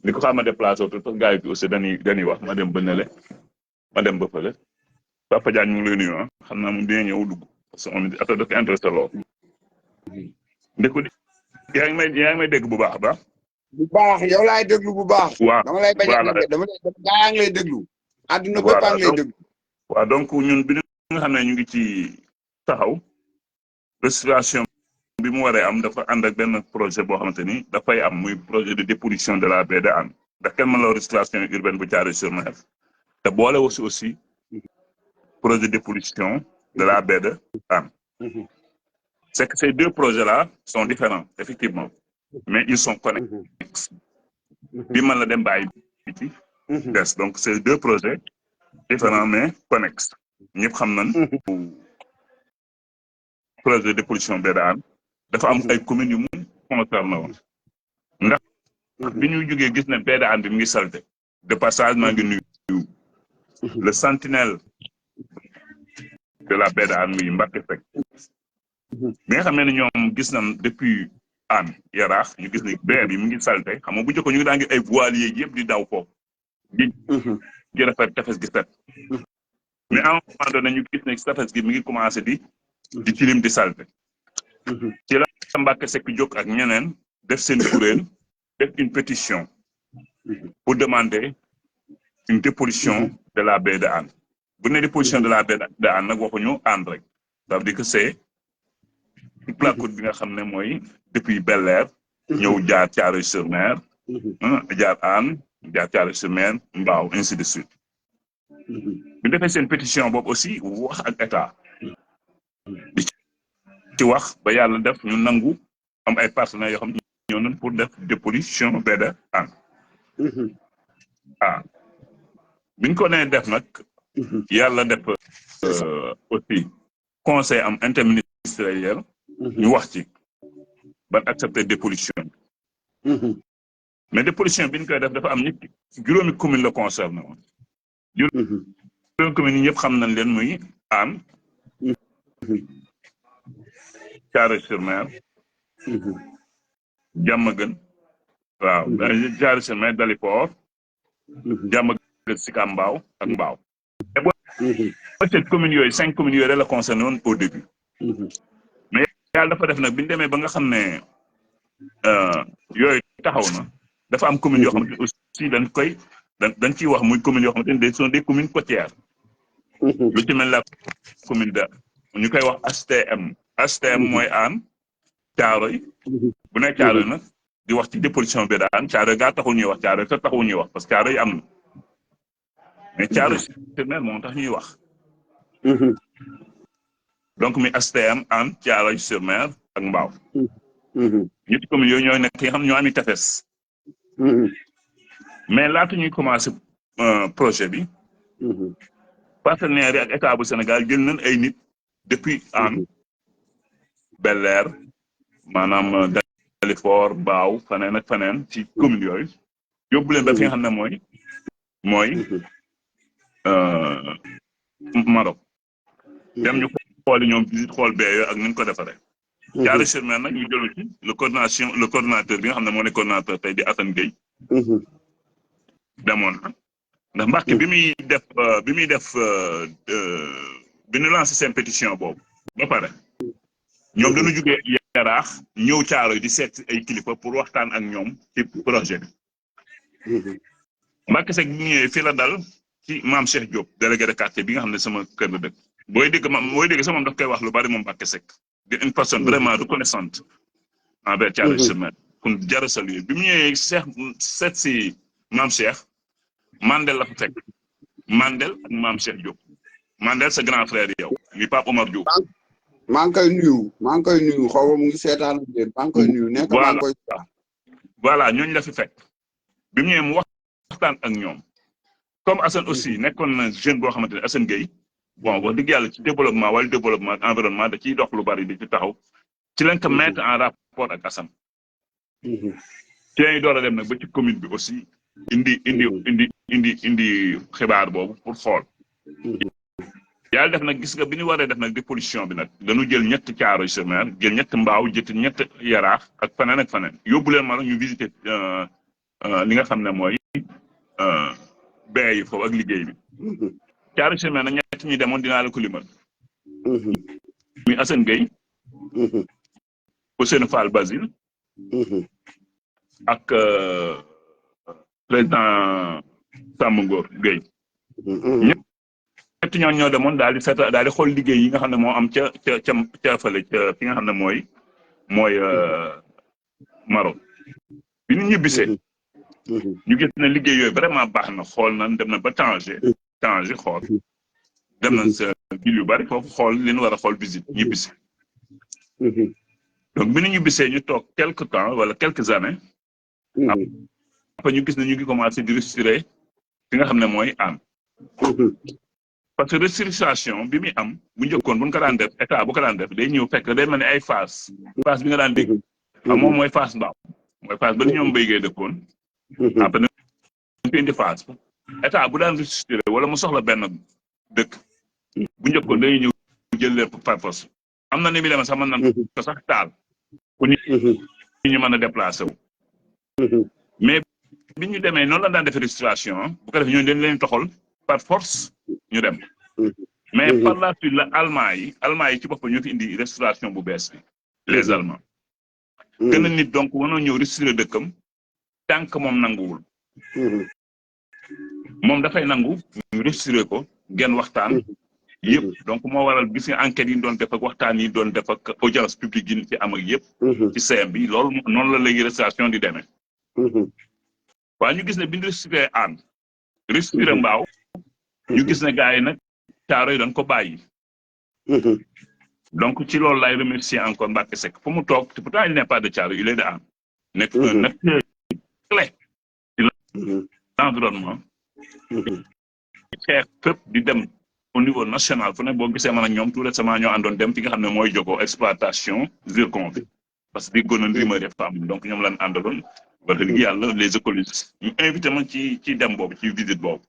li ko xam ma déplacé autour parce que gars yi aussi dañuy wax ma dem ba nële ma dem ba fële Papa Diagne mu ngi lay nuyu xam naa moom dina ñëw dugg parce que on est affaire dafa intéressé lool. ndekku yaa ngi may dégg bu baax ba. bu baax yow laay déglu bu baax. waaw dama lay bañ a dama gaa ngi lay déglu. àdduna bépp a ngi lay déglu. waaw donc ñun bi nga xam ne ñu ngi ci taxaw restauration bi mu waree am dafa ànd ak benn projet boo xamante ni dafay am muy projet de dépollution de la baie de Hann ndax kenn mën la restauration urbaine bu Thiaroye-sur-Mer te boole aussi projet de dépollution de la baie de Hann. C'est que ces deux projets-là sont différents, effectivement, mais ils sont connexes. Donc, c'est deux projets différents, mais connexes. Nous savons le projet de dépollution de la dafa am ay communes yu mu concerné woon ndax bi ñu jógee gis ne baie de Hann bi mu ngi salté de passage maa ngi nuyu le sentinelle de la baie de Hann muy Mbacké Seck bi nga xam ne ñoom gis nañ depuis Hann Yaraax ñu gis ne baie bi mu ngi salté xam nga bu njëkk ñu ngi daan gis ay voiliers yëpp di daw foofu di rafet tefes gi set mais à un moment donné ñu gis ne tefes gi mi ngi commencé di tilim di salté ci la Mbacké Seck jóg ak ñeneen def seen kuréel def une pétition pour demander une dépollution de la baie de Hann bu ne dépollution de la baie de Hann nag waxuñu Hann rek ça veut dire que c'est toute la côte bi nga xam ne mooy depuis Bel-Air ñëw jaar Thiaroye-sur-Mer jaar Hann jaar Thiaroye-sur-Mer Mbao ainsi de suite bu defee seen pétition boobu aussi wax ak état ci wax ba yàlla def ñu nangu am ay partenaires yoo xam ñëw nañ pour def dépollution baie de Hann biñ ko nee def nag yàlla def aussi conseil am interministériel ñu wax ci ban accepter dépollution mais dépollution bi ñu koy def dafa am juróomi commune la concerné woon. juróomi commune yi ñëpp xam nañ leen muy Hann. Thiaroye-sur-Mer. Diamaguène. waaw Thiaroye-sur-Mer Dalifort. Diamaguène Sicap Mbao ak Mbao. mais boo seet communes yooyu 5 communes yooyu rek la concerné woon au début. mais yàlla dafa def nag bi ñu demee ba nga xam ne yooyu taxaw na dafa am communes yoo xamante ne aussi dañ ciy wax muy communes yoo xamante ne sont des communes côtières. lu ci mel la commune de ñu koy wax HTM. HTM mooy Hann Thiaroye. bu nekk Thiaroye nag di wax ci dépollution bi daan Thiaroye gaa taxul ñuy wax Thiaroye sax taxul ñuy wax parce que Thiaroye am na mais Thiaroye-sur-Mer moo tax ñuy wax. donc mi HTM Hann Thiaroye-sur-Mer ak Mbao. ñetti communes yooyu ñooy nekk yi nga xam ñoo ami tefes. mais laata ñuy commencé projet bi. partenaires yi ak état bu Sénégal jël nañ ay nit depuis Hann Bel-Air maanaam Dalifort Mbao faneen ak faneen ci communes yooyu yóbbu leen ba fi nga xam ne mooy Maroc dem ñu xooli ñoom visite xool bee yooyu ak ni ñu ko defaree. Thiaroye-sur-Mer nag ñu jëlu ci le coordonnateur bi nga xam ne moo ne coordonnateur tey di Assane Gueye. demoon na ndax Mbàkke bi muy def bi ñu lancé seen pétition boobu ba pare ñoom dañu jugee Yaraax ñëw Thiaroye di seet ay kilifa pour waxtaan ak ñoom ci projet bi. Mbàkke Seck bi mu ñëwee fii la dal ci maam Cheikh Diop délégué de quartier bi nga xam ne sama kër la dëkk. booy dégg sama daf koy wax lu bari moom Mbàkke Seck di une personne vraiment reconnaissante envers Thiaroye-sur-Mer kon jar a saluer bi mu ñëwee seet si maam Cheikh. Mandel la fa fekk Mandel ak maam Cheikh Diop Mandel sa grand frère yow mi Pape Omar Diop. maa ngi koy nuyu xaw ma mu ngi seetaan ak yéen maa ngi koy nuyu. nekk maa ngi koy voilà ñooñu la fi fekk bi mu ñëwee mu waxtaan ak ñoom comme Assane aussi nekkoon na jeune boo xamante ne Assane Gueye bon wax dëgg yàlla ci développement environnement da ciy dox lu bari di ci taxaw ci lañ ko mettre en rapport ak Assane. ci lañ door a dem nag ba ci commune bi aussi. indi xibaar boobu pour xool. yàlla def nag gis nga bi ñu waree def nag dépollution bi nag dañu jël ñett Thiaroye-sur-Mer jël ñett Mbao jël ñett Yaraax ak faneen yóbbu leen ma nag ñu visiter li nga xam ne mooy bee yi foofu ak liggéey bi. Thiaroye-sur-Mer nag ñett ñi demoon dinaa la ko limal. muy Assane Gueye. Ousseynou Fall Basile. ak président Samba Ngor Gueye. ñett ñoo demoon daal di xool liggéey yi nga xam ne moo am ca fële ca fi nga xam ne mooy Maroc. bi ñu ñibbisee. ñu gis ne liggéey yooyu vraiment baax na xool nañ dem na ba Tanger xool. dem nañ sa ville yu bari foofu xool li ñu war a xool visite ñibbisi. donc bi ñu ñibbisee ñu toog quelque temps wala quelques années. après ñu gis ne ñu ngi commencé di restructurer fi nga xam ne mooy Hann. parce que restructuration bi muy am bu njëkkoon bu ñu ko daan def état bu ko daan def day ñëw fekk day mel ni ay phase bi nga daan dégg. moom mooy phase Mbao mooy phase ba ni ñoom béy ngay dëkkoon. après nag ñu indi phase état bu daan restructurer wala mu soxla benn dëkk. bu njëkkoon day ñëw jël leen par force am na ni mi demee sax mën nañ ko sax taal. pour ñu mën a déplacé wu. mais bi ñu demee noonu la daan def restructuration bu ko defee ñooñu dañ leen toxal par force ñu dem. mais par la suite la Allemand yi ci boppam ñoo fi indi restauration bu bees bi. les Allemands. gën a nit donc wanoo ñëw restaurer dëkkam tant que moom nanguwul. moom dafay nangu ñu restaurer ko ngeen waxtaan. yëpp donc moo waral gis nga enquêtes yi doon def ak waxtaan yi doon def ak audience publique yi ci am ak yëpp. ci CM bi loolu noonu la léegi restauration di demee. waaye ñu gis ne bi ñu restructuré Hann restructuré Mbao ñu gis ne gars yi nag Thiaroye dañ ko bàyyi. donc ci loolu laay remercier encore Mbacke Seck fu mu toog te pourtant il n'est pas de Thiaroye il est de Hann. nekk un acteur clé ci l'environnement. xeex fépp di dem au niveau national fu ne boo gisee man ak ñoom tout récemment ñoo àndoon dem fi nga xam ne mooy jogo exploitation zircon bi parce que déggoon na rumeur dafa am donc ñoom lañ àndaloon wax dëgg yàlla les écologistes ñu invité ma ci dem boobu ci visite boobu.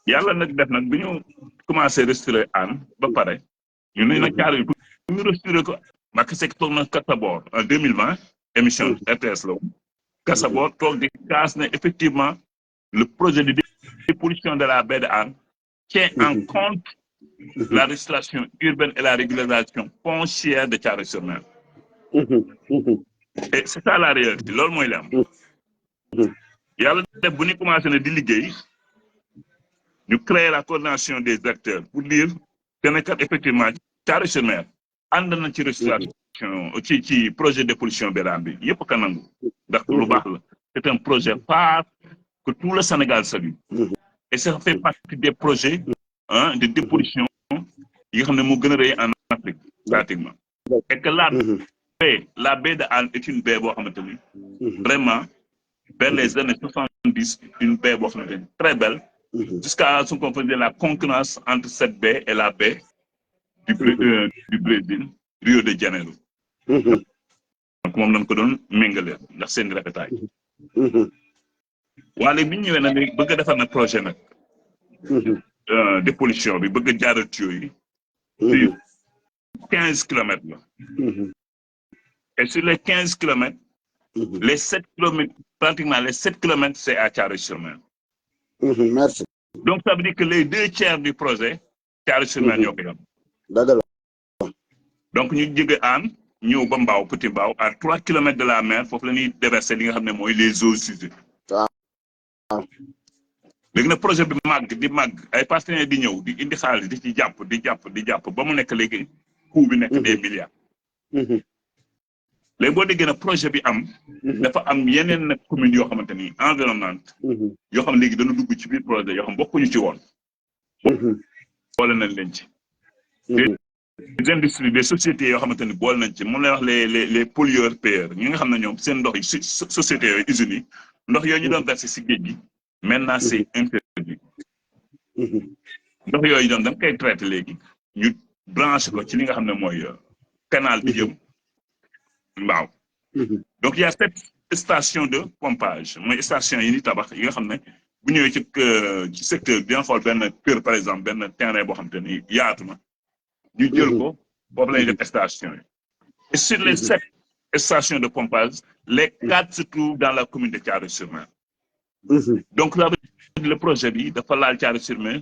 yàlla nag def nag bi ñu commencé restaurer Hann ba pare ñu ne nag Thiaroye pour ñu restaurer ko Macky Sall toog na Kasabor en 2020 émission RTS la woon Kasabor toog di kaas ne effectivement le projet de dépollution de la baie de Hann tient en compte la restauration urbaine et la régularisation foncière de Thiaroye-sur-Mer. Et c'est ça la réalité loolu mooy li am. yàlla def bu ñu commencé na di liggéey ñu créer la coordination des acteurs pour dire que ne kat effectivement Thiaroye-sur-Mer ànd na ci restauration ci projet de dépollution baie de Hann bi yëpp ka nangu ndax lu baax la c'est un projet phare que tout le Sénégal salue et ça fait partie des projets de dépollution yi nga xam ne moo gën a rëy en Afrique pratiquement et que la baie de Hann est une baie boo xamante ni vraiment vers les années 70 une baie boo xamante ni très belle jusqu'à ce qu'on faisait la concurrence entre cette baie et la baie du Brésil Rio de Janeiro donc moom lañ ko doon méngale ndax seen rafetaay waale bi ñu ñëwee nag bëgg a defar nag projet nag dépollution bi bëgg a jaaral tuyau yi 15 kilomètres la et sur les 15 kilomètres les 7 kilomètres pratiquement les 7 kilomètres c'est à Thiaroye-sur-Mer. Merci. Donc ça veut dire que les 2 tiers du projet Thiaroye-sur-Mer ñoo ko yam donc ñu jóge Hann ñëw ba Mbao Petit Mbao à 3 kilomètres de la mer foofu la ñuy déverser li nga xam ne mooy les eaux usées. léegi nag projet bi màgg ay partenaires di ñëw di indi xaalis di ci jàpp ba mu nekk léegi coût bi nekk des milliards. léegi boo déggee nag projet bi am. dafa am yeneen nag communes yoo xamante ni environnantes. yoo xam léegi dana dugg ci biir projet yoo xam bokkuñu ci woon. boole nañ leen ci. des industries des sociétés yoo xamante ni boole nañ ci moom lay wax les pollueurs payeurs ñi nga xam ne ñoom seen ndox yi si sociétés yooyu usines yi ndox yooyu ñu doon verser si géej gi maintenant c'est interdit. ndox yooyu doon da nga koy traité léegi ñu branché ko ci li nga xam ne mooy canal bi jëm Mbao. donc il y a 7 stations de pompage mooy station yi ni tabax yi nga xam ne bu ñëwee ci secteur bi nga xool benn kër par exemple benn terrain boo xam te ni yaatu na ñu jël ko boobu la ñuy def station yi. et sur les 7 stations de pompage les 4 se trouvent dans la commune de Thiaroye-sur-Mer. donc là le projet bi dafa laal Thiaroye-sur-Mer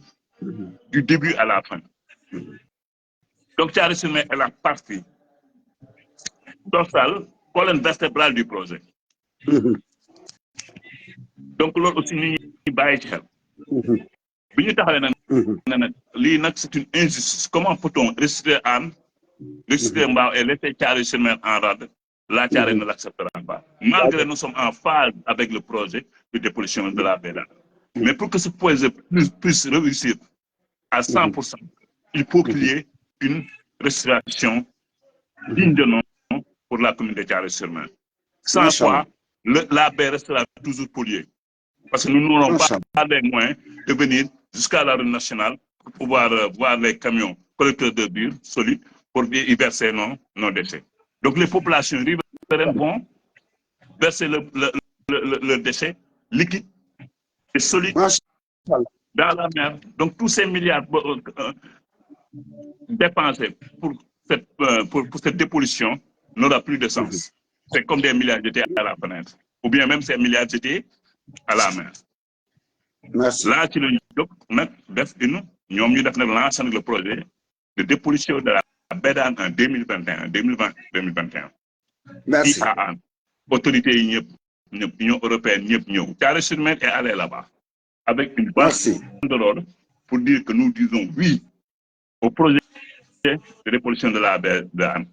du début à la fin. donc Thiaroye-sur-Mer est la partie dorsale colonne vertébrale du projet. donc loolu aussi ñu ngi bàyyi ci xel. bi ñu taxawee nag ne nag lii nag c'est une injustice comment peut-on restituer Hann restituer Mbao et laisser Thiaroye-sur-Mer en rade. La Thiaroye ne l'acceptera pas malgré nous sommes en phase avec le projet de dépollution de la baie de Hann. mais pour que ce projet puisse réussir à 100%, il faut qu'il y ait une restauration digne de nom pour la commune de Thiaroye-sur-Mer. Sans quoi, la baie restera toujours polluée. Parce que nous n'aurons pas les moyens de venir jusqu'à la route nationale pour pouvoir voir les camions collecteurs de bure solides pour y verser nos déchets. Donc les populations riveraines vont verser le déchet liquide et solide dans la mer. Donc tous ces milliards dépensés pour cette dépollution n'aura plus de sens. C'est comme des milliards jetés à la fenêtre. Ou bien même ces milliards jetés à la mer. Merci. Là, tu le lance le projet de dépollution de la baie de Hann en 2020-2021. Merci. Autorités Union européenne, Thiaroye-sur-Mer est allé là-bas avec une base de l'ordre pour dire que nous disons oui au projet de dépollution de la baie de Hann.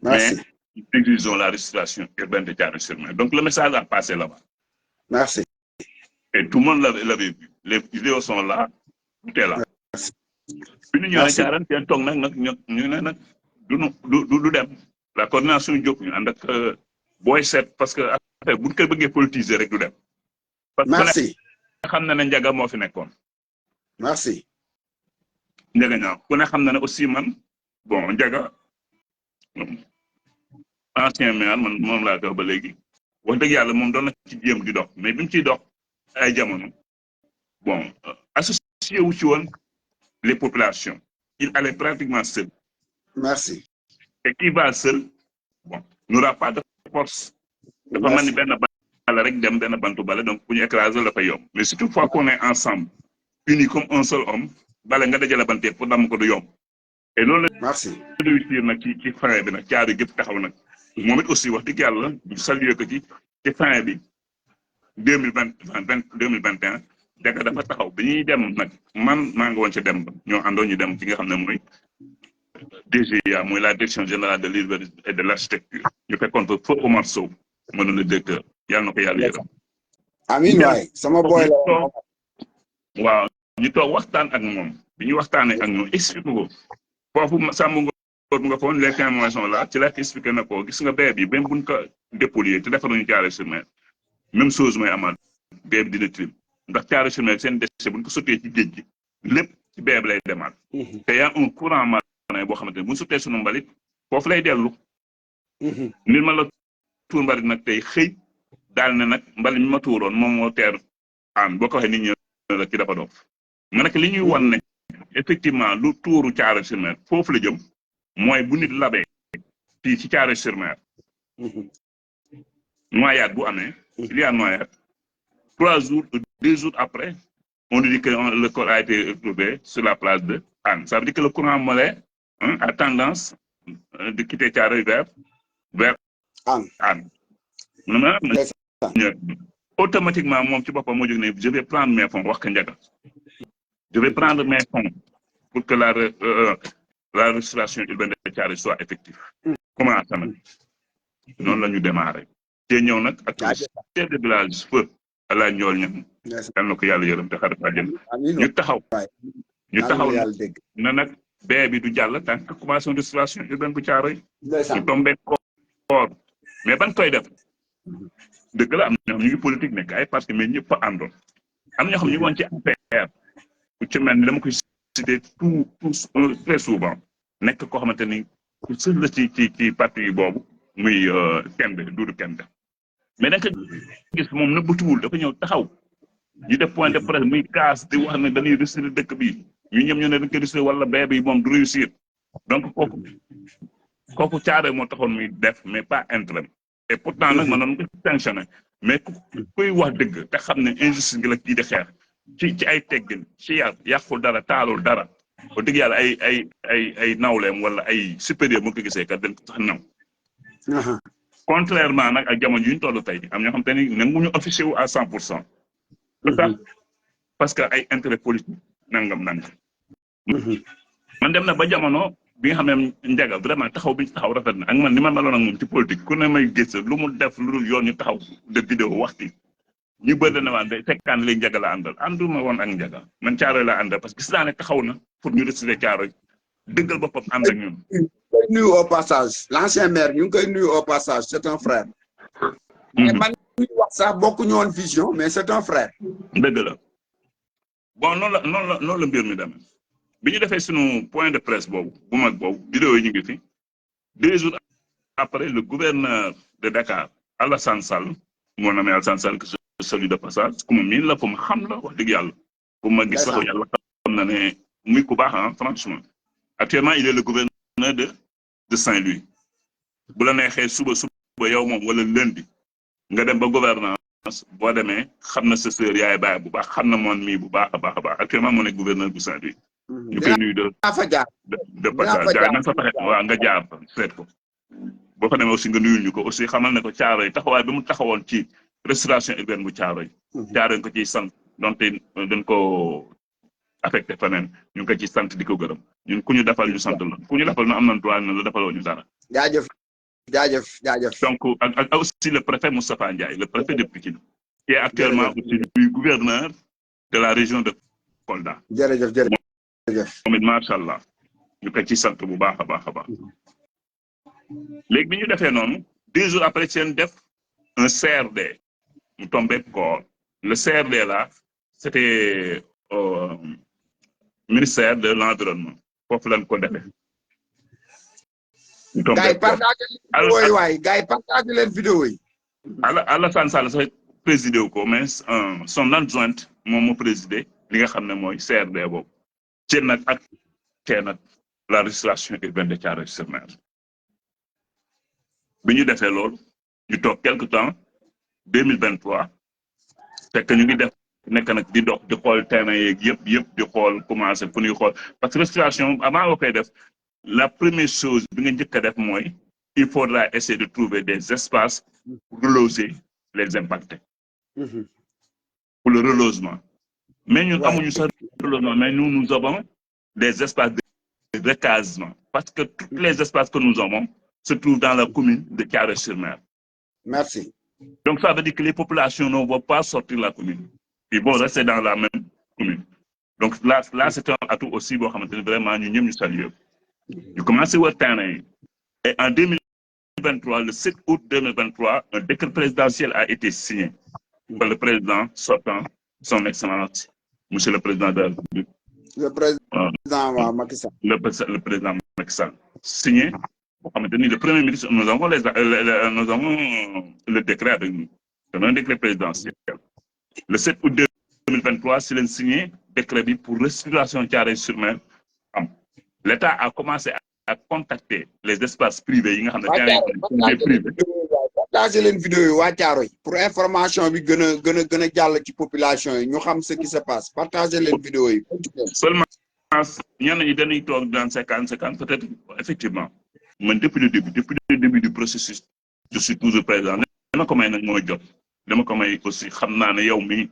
Merci. Mais nous exigeons la restauration urbaine de Thiaroye-sur-Mer. Donc le message a passé là-bas. Merci. Et tout le monde l'avait vu. Les vidéos sont là, tout est là. La coordination parce que après bu ñu koy bëggee politiser rek du dem. Merci. xam na ne Ndiaga moo fi nekkoon. Merci. Ndiaga ñaaw ku ne xam na ne aussi man bon Ndiaga ancien maire man moom laa ko ba léegi wax dëgg yàlla moom doon na ci jéem di dox mais bi mu ciy dox ay jamono bon associé wu ci woon les populations il allait pratiquement seul. Merci. Et qui va seul bon n'aura pas de force. dafa mel ni benn bala rek dem benn bantu bala donc bu ñu écraser la fay yomb mais surtout fois qu'on est ensemble unis comme un seul homme bala nga dajale bante pour dam ko du yomb. Et loolu la réussir nag ci fin bi nag caari gépp taxaw nag moom it aussi wax dëgg yàlla ñu saluer ko ci fin bi 2021 Ndiaga dafa taxaw bi ñuy dem nag man maa ngi woon ci dem ba ñoo àndoon ñu dem ci nga xam ne mooy DGA mooy la direction générale de l'urbanisme et de l'architecture ñu fekkoon fa feu Omar Sow mënoon na directeur yàlla na ko yàlla yërëm. amiin waay sama boy la. waaw ñu toog waxtaan ak moom bi ñu waxtaanee ak moom expliqué ko foofu sàmm nga foon les témoins sont là ci la expliqué na ko gis nga bee bi même buñ ko dépolluer te defaruñu Thiaroye sur Mer même chose mooy amaat bee bi dina trim ndax Thiaroye sur Mer seen déchet buñ ko sottee ci géej gi lépp ci bee bi lay demaat. te y a un courant marin boo xamante ne buñ sottee sunu mbalit foofu lay dellu. nit ma la tuur mbalit nag tey xëy daal ne nag mbalit mi ma tuuroon moom moo teer aan boo ko waxee nit ñi la ci dafa doof nga nag li ñuy wan ne effectivement lu tuuru Thiaroye sur Mer foofu la jëm mooy bu nit labee fii ci Thiaroye sur Mer noyade bu amee il y a noyade 3 jours ou 2 jours après on dit que le corps a été retrouvé sur la place de Hann. Ça veut dire que le courant marin a tendance de quitter Thiaroye vers Hann. Automatiquement moom ci boppam moo jóg ne je vais prendre mes fonds wax ko Ndiaga je vais prendre mes fonds pour que la restauration urbaine de Thiaroye soit effective. Comment ça nag noonu la ñu démarré te ñëw nag ak chef de village feu ala ñool ñam yal na ko yàlla yërëm te xarit àjjana ñu taxaw na nag bee bi du jàll tant que commencé restauration urbaine bu Thiaroye ñu tombé koor mais ban koy def dëgg la am na ñoo xam ñu ngi politique nekk ay parti mais ñëpp a àndoon am ñoo xam ñu ngi woon ci APR ku ci mel ni dama koy cité tout très souvent nekk koo xamante ni ku sës la ci parti yi boobu muy Kende Doudou Kende mais da nga ko gis moom nëbbatuwul dafa ñëw taxaw ñu def point de presse muy kaas di wax ne dañuy réussir dëkk bi ñu ñëm ñu ne dañ ko réussir wala bee bi moom du réussir donc kooku Thiaroye moo taxoon muy def mais pas intérêt et pourtant nag ma noonu ko sanctionné mais kuy wax dëgg te xam ne injustice ngi la kii di xeex ci ay teggin ci yàqul dara taalul dara ba dëgg yàlla ay nawleem wala ay supérieur mu ko gisee kat dañ ko sax naw contrairement nag ak jamono yu ñu toll tey am ñoo xam te ni nanguñu officier wu à 100%. lu tax parce que ay intérêt politique nangam. man dem na ba jamono bi nga xam ne Ndiaga vraiment taxaw bi taxaw rafet na ak man ni ma meloon ak moom ci politique ku ne may gis lu mu def lu dul yoon ñu taxaw de vidéo waxti ñu bëri na waan day fekkaan léegi Ndiaga la àndal ànduma woon ak Ndiaga man Thiaroye la àndal parce que gis naa ne taxaw na pour ñu restaurer Thiaroye dëggal boppam ànd ak ñun. koy nuyu au passage l'ancien maire ñu ngi koy nuyu au passage c'est un frère. mais man ñu wax sax bokkuñu woon vision mais c'est un frère. dëgg la bon noonu la mbir mi demee bi ñu defee sunu point de presse boobu bu mag boobu vidéo yi ñu ngi fi 2 jours après le gouverneur de Dakar Alassane Sall mon ami Alassane Sall que je salue de passage ku ma miin la fu ma xam la wax dëgg yàlla fu ma gis la yàlla xam na ne muy ku baax franchement actuellement il est le gouverneur de Saint-Louis bu la neexee suba yow moom wala lundi nga dem ba gouvernance boo demee xam na sa sœur yaay baay bu baax xam na moon mii bu baax a baax actuellement moo nekk gouverneur bu Saint-Louis ñu koy nuyu de passage jaar na fa fexe waaw nga jaar fa seet ko boo fa demee aussi nga nuyul ñu ko aussi xamal ne ko Thiaroye taxawaay bi mu taxawoon ci restauration urbaine bu Thiaroye ko ciy sant donte dañ ko affecté feneen ñu ngi ko ci sant di ko gërëm ñun ku ñu defal ñu sant la ku ñu defal na am na droit na la defaloo ñu dara. jaajëf. donc ak aussi le préfet Moustapha Ndiaye le préfet de Pikine qui est actuellement aussi le gouverneur de la région de Kolda. jërëjëf. moom it macha allah ñu ko ci sant bu baax a baax. léegi bi ñu defee noonu 2 jours après seen def un CRD mu tombé koor le CRD là c'était ministère de l'environnement foofu lañ ko defee gars yi partagé leen vidéo yi waay gars yi partagé leen vidéo yi. Alassane Sall sax présidé wu ko mais son adjointe moom moo présidé li nga xam ne mooy CRD boobu ci nag ak tee nag la restauration urbaine de Thiaroye-sur-Mer bi ñu defee loolu ñu toog quelque temps 2023 fekk ñu ngi def nekk nag di dox di xool terrain yeeg yëpp di xool commencé fu ñuy xool parce que restauration avant nga koy def la première chose bi nga njëkk a def mooy il faudra essayer de trouver des espaces pour reloger les impactés. Pour le relogement. Mais nous avons relogement, mais nous avons des espaces de recasement. Parce que tous les espaces que nous avons se trouvent dans la commune de Thiaroye-sur-Mer. Merci. Donc ça veut dire que les populations ne vont pas sortir de la commune. Ils vont rester dans la même commune. Donc là c'est un atout aussi, vraiment, nous saluons. Nous commençons au terrain. Et en 2023, le 7 août 2023, un décret présidentiel a été signé par le président sortant, son excellence, monsieur le président de la République. Le président Macky Sall. Le président Macky Sall. Signé. Le premier ministre, nous avons le décret avec nous. C'est un décret présidentiel. Le 7 août 2023, c'est signé décret pour restitution Thiaroye-sur-Mer. L'État a commencé à contacter les espaces privés. Partagez leen vidéo yi waa Thiaroye pour information bi gën a jàll ci population yi ñu xam ce qui se passe partagez leen vidéo yi. Seulement ñenn ñi dañuy toog dans 50 peut-être effectivement man depuis le début du processus je suis toujours présent dama ko may nag mooy jot dama ko may aussi xam naa ne yow mi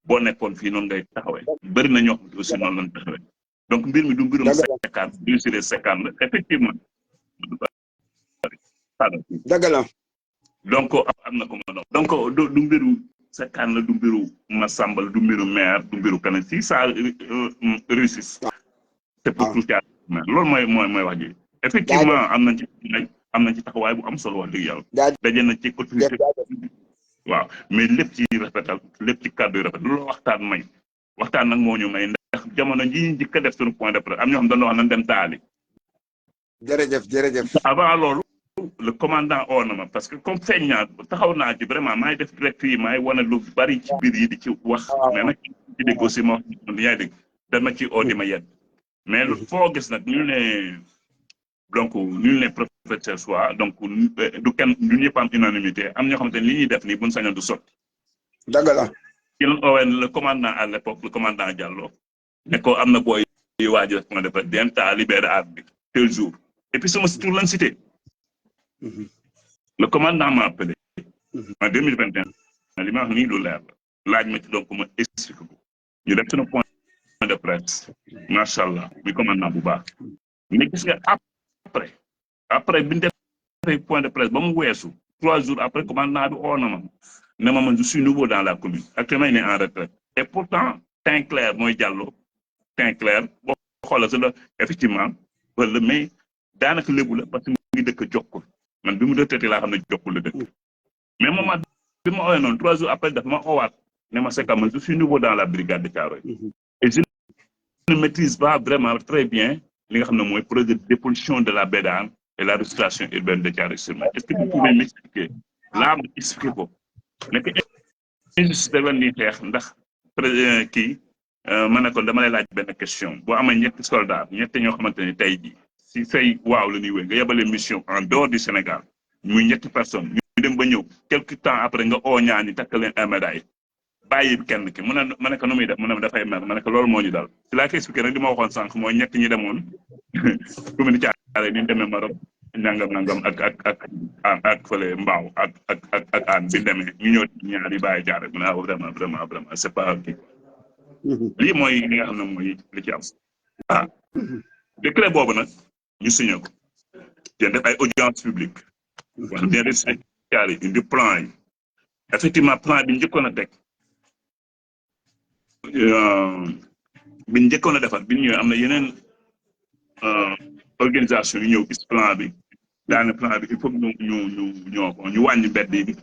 boo nekkoon fii noonu ngay taxawee bëri na ñoo xam aussi noonu lañ taxawee donc mbir mi du mbirum 50 du sur les 50 la effectivement. dëgg la. donc am na ko ma doon donc du mbiru Sekane la du mbiru Massamba la du mbiru maire du mbiru keneen si ça réussisse c'est pour tout Thiaroye loolu mooy wax ji effectivement am nañ ci taxawaay bu am solo wax dëgg yàlla daje na ci autorité waaw mais lépp ci rafetal lépp ci kàddu yu rafet loolu waxtaan nag moo ñu may ndax jamono ji ñu njëkk a def suñu point de presse am ñoo xam dañoo wax nañ dem taali jërëjëf avant loolu le commandant oo na ma parce que comme feeñ naa taxaw naa ci vraiment maay def direct yi maay wane lu bari ci biir yi di ci wax mais nag ci dégg aussi ma wax yaay dégg dama ci oo di ma yedd mais foo gis nag ñu ne donc ñu ne professeur soit donc du kenn du ñëpp am unanimité am ñoo xamante ne li ñuy def nii buñ sañoon du sotti dëgg la ci lañ oowee le commandant à l'époque le commandant Diallo ne ko am na booy yu waaj a def de dem ta libéré art bi tel jour et puis sama tour lañ cité le commandant m'a appelé en 2021 li ma wax nii lu leer la laaj ma ci donc ma expliqué ko ñu def suñu point de presse macha allah muy commandant bu baax mais gis nga après bi ñu defee point de presse ba mu weesu 3 jours après commandant bi oo na ma ne ma man je suis nouveau dans la commune actuellement il est en retraite et pourtant teint clair mooy Diallo teint clair boo xoolee sa la effectivement wala mais daanaka lébu la parce que mu ngi dëkk Jokkul man bi mu retraité laa xam ne Jokkul la dëkk mais moment bi ma oowee noonu 3 jours après dafa ma oowaat ne ma Sekane man je suis nouveau dans la brigade de Thiaroye et je ne maîtrise pas vraiment très bien li nga xam ne mooy projet de dépollution de la baie d'Anne et la restauration urbaine de Thiaroye-sur-Mer est-ce que vous pouvez m'expliquer laa ma expliqué ko nekk injustice da leen di xeex ndax kii ma ne ko dama lay laaj benn question boo amee ñetti soldat ñetti ñoo xamante ne tey jii si say waaw la ñuy wéy nga yebale mission en dehors du Sénégal muy ñetti personnes ñu dem ba ñëw quelque temps après nga oo ñaani takk leen un médaille bàyyi kenn ki mu ne ma ne ko nu muy def mu ne dafay mer ma ne ko loolu moo ñu dal ci laa ko expliqué nag li ma waxoon sànq mooy ñett ñi demoon commune Thiaroye ni ñu demee Maroc nangam ak fële mbaaw ak aan bi demee ñu ñëw ñaari bàyyi jaare mu ne vraiment c'est pas kii lii mooy li nga xam ne mooy li ci am décret boobu nag ñu signé ko te def ay audience publique wax bien de Thiaroye indi plan yi effectivement plan bi njëkkoon a teg bi njëkkoon a defar bi ñu ñëwee am na yeneen organisation yu ñëw gis plan bi daane plan bi il faut ñu wàññi mbedd yi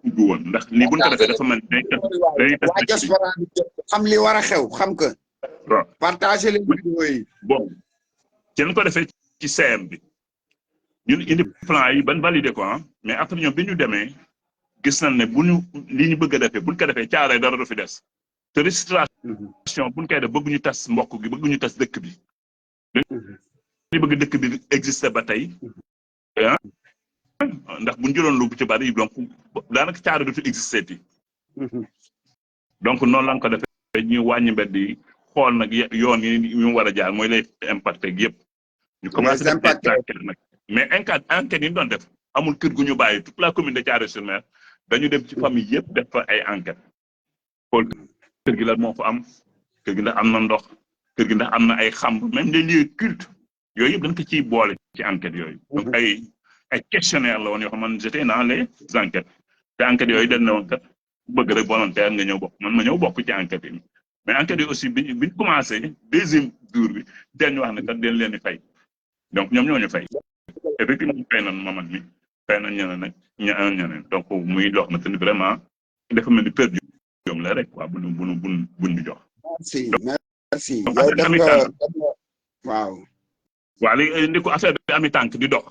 ubbi woon ndax lii bu ñu ko defee dafa mel ni waa diaspora bi xam li war a xew xam que partager les vidéos yi bon ci lañ ko defee ci CM bi ñun indi plan yi ban validé ko mais après ñoom bi ñu demee gis nañ ne bu ñu li ñu bëgg a defee bu ñu ko defee Caaroy dara du fi des te restitution bu ñu koy def bëgguñu tas mbokk gi bëgguñu tas dëkk bi dañu bëgg dëkk bi existé ba tey ndax bu ñu jëloon lu ci bari donc daanaka Caaroy du fi existé ti donc noonu la nga ko defee ñu wàññi mbedd yi xool nag yoon yi ñu war a jaar mooy lay impacté ak yëpp ñu commencé def enquête nag mais enquête yi ñu doon def amul kër gu ñu bàyyi toute la commune de Thiaroye-sur-Mer dañu dem ci famille yëpp def fa ay enquête xool kër gi la moo fa am kër gi ndax am na ndox kër gi ndax am na ay xamb même les lieux culte yooyu yëpp dañ ko ciy boole ci enquête yooyu donc ay questionnaire la woon yoo xam man j'étais dans les enquêtes te enquêtes yooyu dañ ne woon kat bëgg rek volontaire nga ñëw bokk man ma ñëw bokk ci enquête yi mais enquête yi aussi biñ commencé deuxième tour bi dañ wax ne kat dañ leen di fay donc ñoom ñoo ñu fay effectivement fay nañ maman mi fay nañ ñeneen donc muy loo xamante ni vraiment dafa mel ni perdu yom la rek waa buñ ñu jox. merci yow def nga waaw. waaw léegi ndi ko affaire bi ami tànk di dox.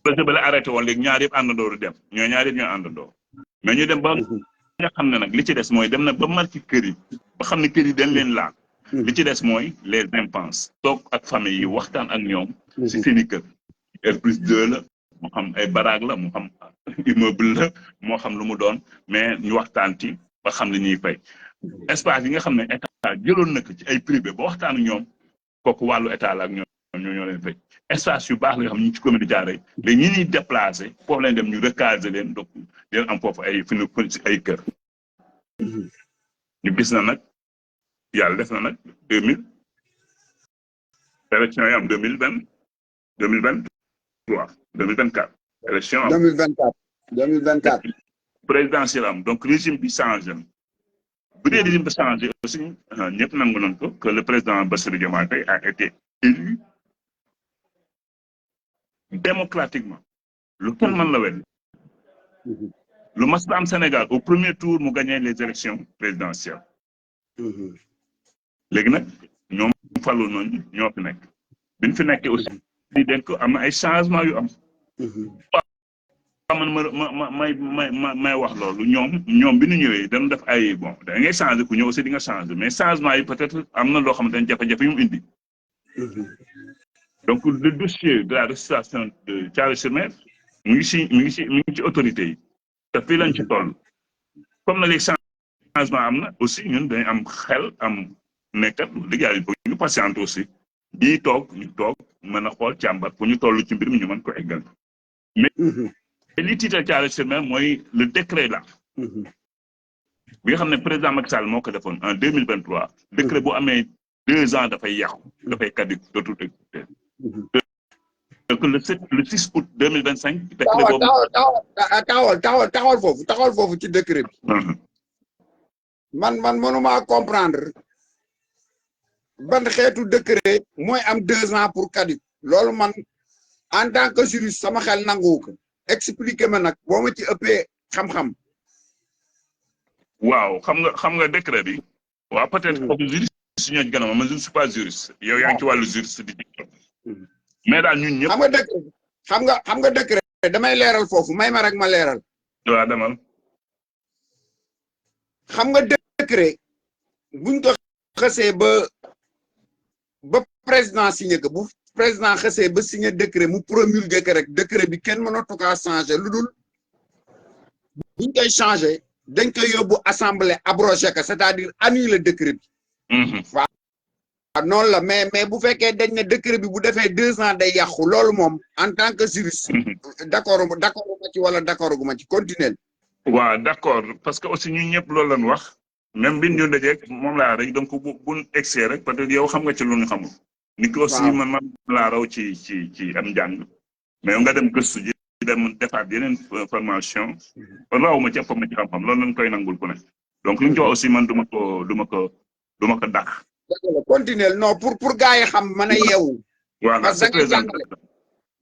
projet ba la arrêté woon léegi ñaar yëpp àndandoo du dem ñaar yëpp ñoo àndandoo mais ñu dem ba nga xam ne nag li ci des mooy dem na ba mar ci kër yi ba xam ne kër yi dañ leen laal. li ci des mooy les dépenses toog ak famille yi waxtaan ak ñoom si seeni kër R+2 la moo xam ay baraag la moo xam immeuble la moo xam lu mu doon mais ñu waxtaan ci ba xam li ñuy fay espace yi nga xam ne état jëloon na ko ci ay privé ba waxtaan ak ñoom kooku wàllu état la ak ñoom ñoo leen fay espace yu baax la nga xam ne ñu ci commune Thiaroye léegi ñi ñuy déplacé foofu lañ dem ñu recaser leen donc leen am foofu ay fi ay kër ñu gis na nag yàlla def na nag 2000 élection yi am 2024 élection am 2024 présidentielle am donc régime bi changé bu dee régime bi changé aussi ñëpp nangu nañ ko que le président Bassirou Diomaye Faye a été élu démocratiquement lu kenn mën la wedd lu mas la am Sénégal au premier tour mu gagné les élections présidentielles léegi nag ñoom falu noonu ñoo fi nekk biñ fi nekkee aussi di denk am na ay changement yu am man may wax loolu ñoom bi ñu ñëwee dañu def ay bon da ngay changer ku ñëw aussi di nga changer mais changement yi peut-être am na loo xamante ne jafe-jafe yu mu indi donc le dossier de la restitution de Thiaroye-sur-Mer mu ngi ci autorité yi te fii lañ ci toll comme na léegi changement am na aussi ñun dañ am xel am nekkat dëgg yàlla il faut ñu patiente aussi ñu toog mën a xool càmbar pour ñu toll ci mbir mi ñu mën ko eggal mais li tiital Thiaroye-sur-Mer mooy le décret là bi nga xam ne président Macky Sall moo ko defoon en 2023 décret bu amee 2 ans dafay yàqu dafay caduc dootul exister donc le 6 août 2025 décret boobu taxawal foofu ci décret bi man mënuma comprendre ban xeetu décret mooy am 2 ans pour caduc loolu man en tant que juriste sama xel nangu ko expliquer ma nag boo ma ci ëppee xam-xam. waaw xam nga décret bi. waaw peut-être foofu juriste si ñoo gën a man je ne suis pas juriste yow yaa ngi ci wàllu juriste di mais daal ñun ñëpp. xam nga décret damay leeral foofu may ma rek ma leeral. waaw demal. xam nga décret buñ ko xasee ba président signé ko bu président xasee ba signé décret mu promulgué ko rek décret bi kenn mënatu kaa changé lu dul buñ koy changé dañ koy yóbbu assemblée abrogé ko c'est-à-dire annuler décret bi. waaw noonu la mais bu fekkee dañ ne décret bi bu defee 2 ans day yàqu loolu moom en tant que juriste. d'accord ma ci wala d'accord gu ma ci continuer. waaw d'accord parce que aussi ñun ñëpp loolu lañ wax même bi ñu dajeeg moom laa rek donc bu excès rek peut-être yow xam nga ci lu ñu xamul. ni ko aussi man laa raw ci am njàng. mais nga dem gëstu ji dem defaat yeneen formation. raw ma ci ëpp ma ci xam-xam loolu lañ koy nangul ku ne. donc li ñu ci wax aussi man du ma ko dàq. continuer non pour gars yi xam mën a yeewu. voilà c'est très important.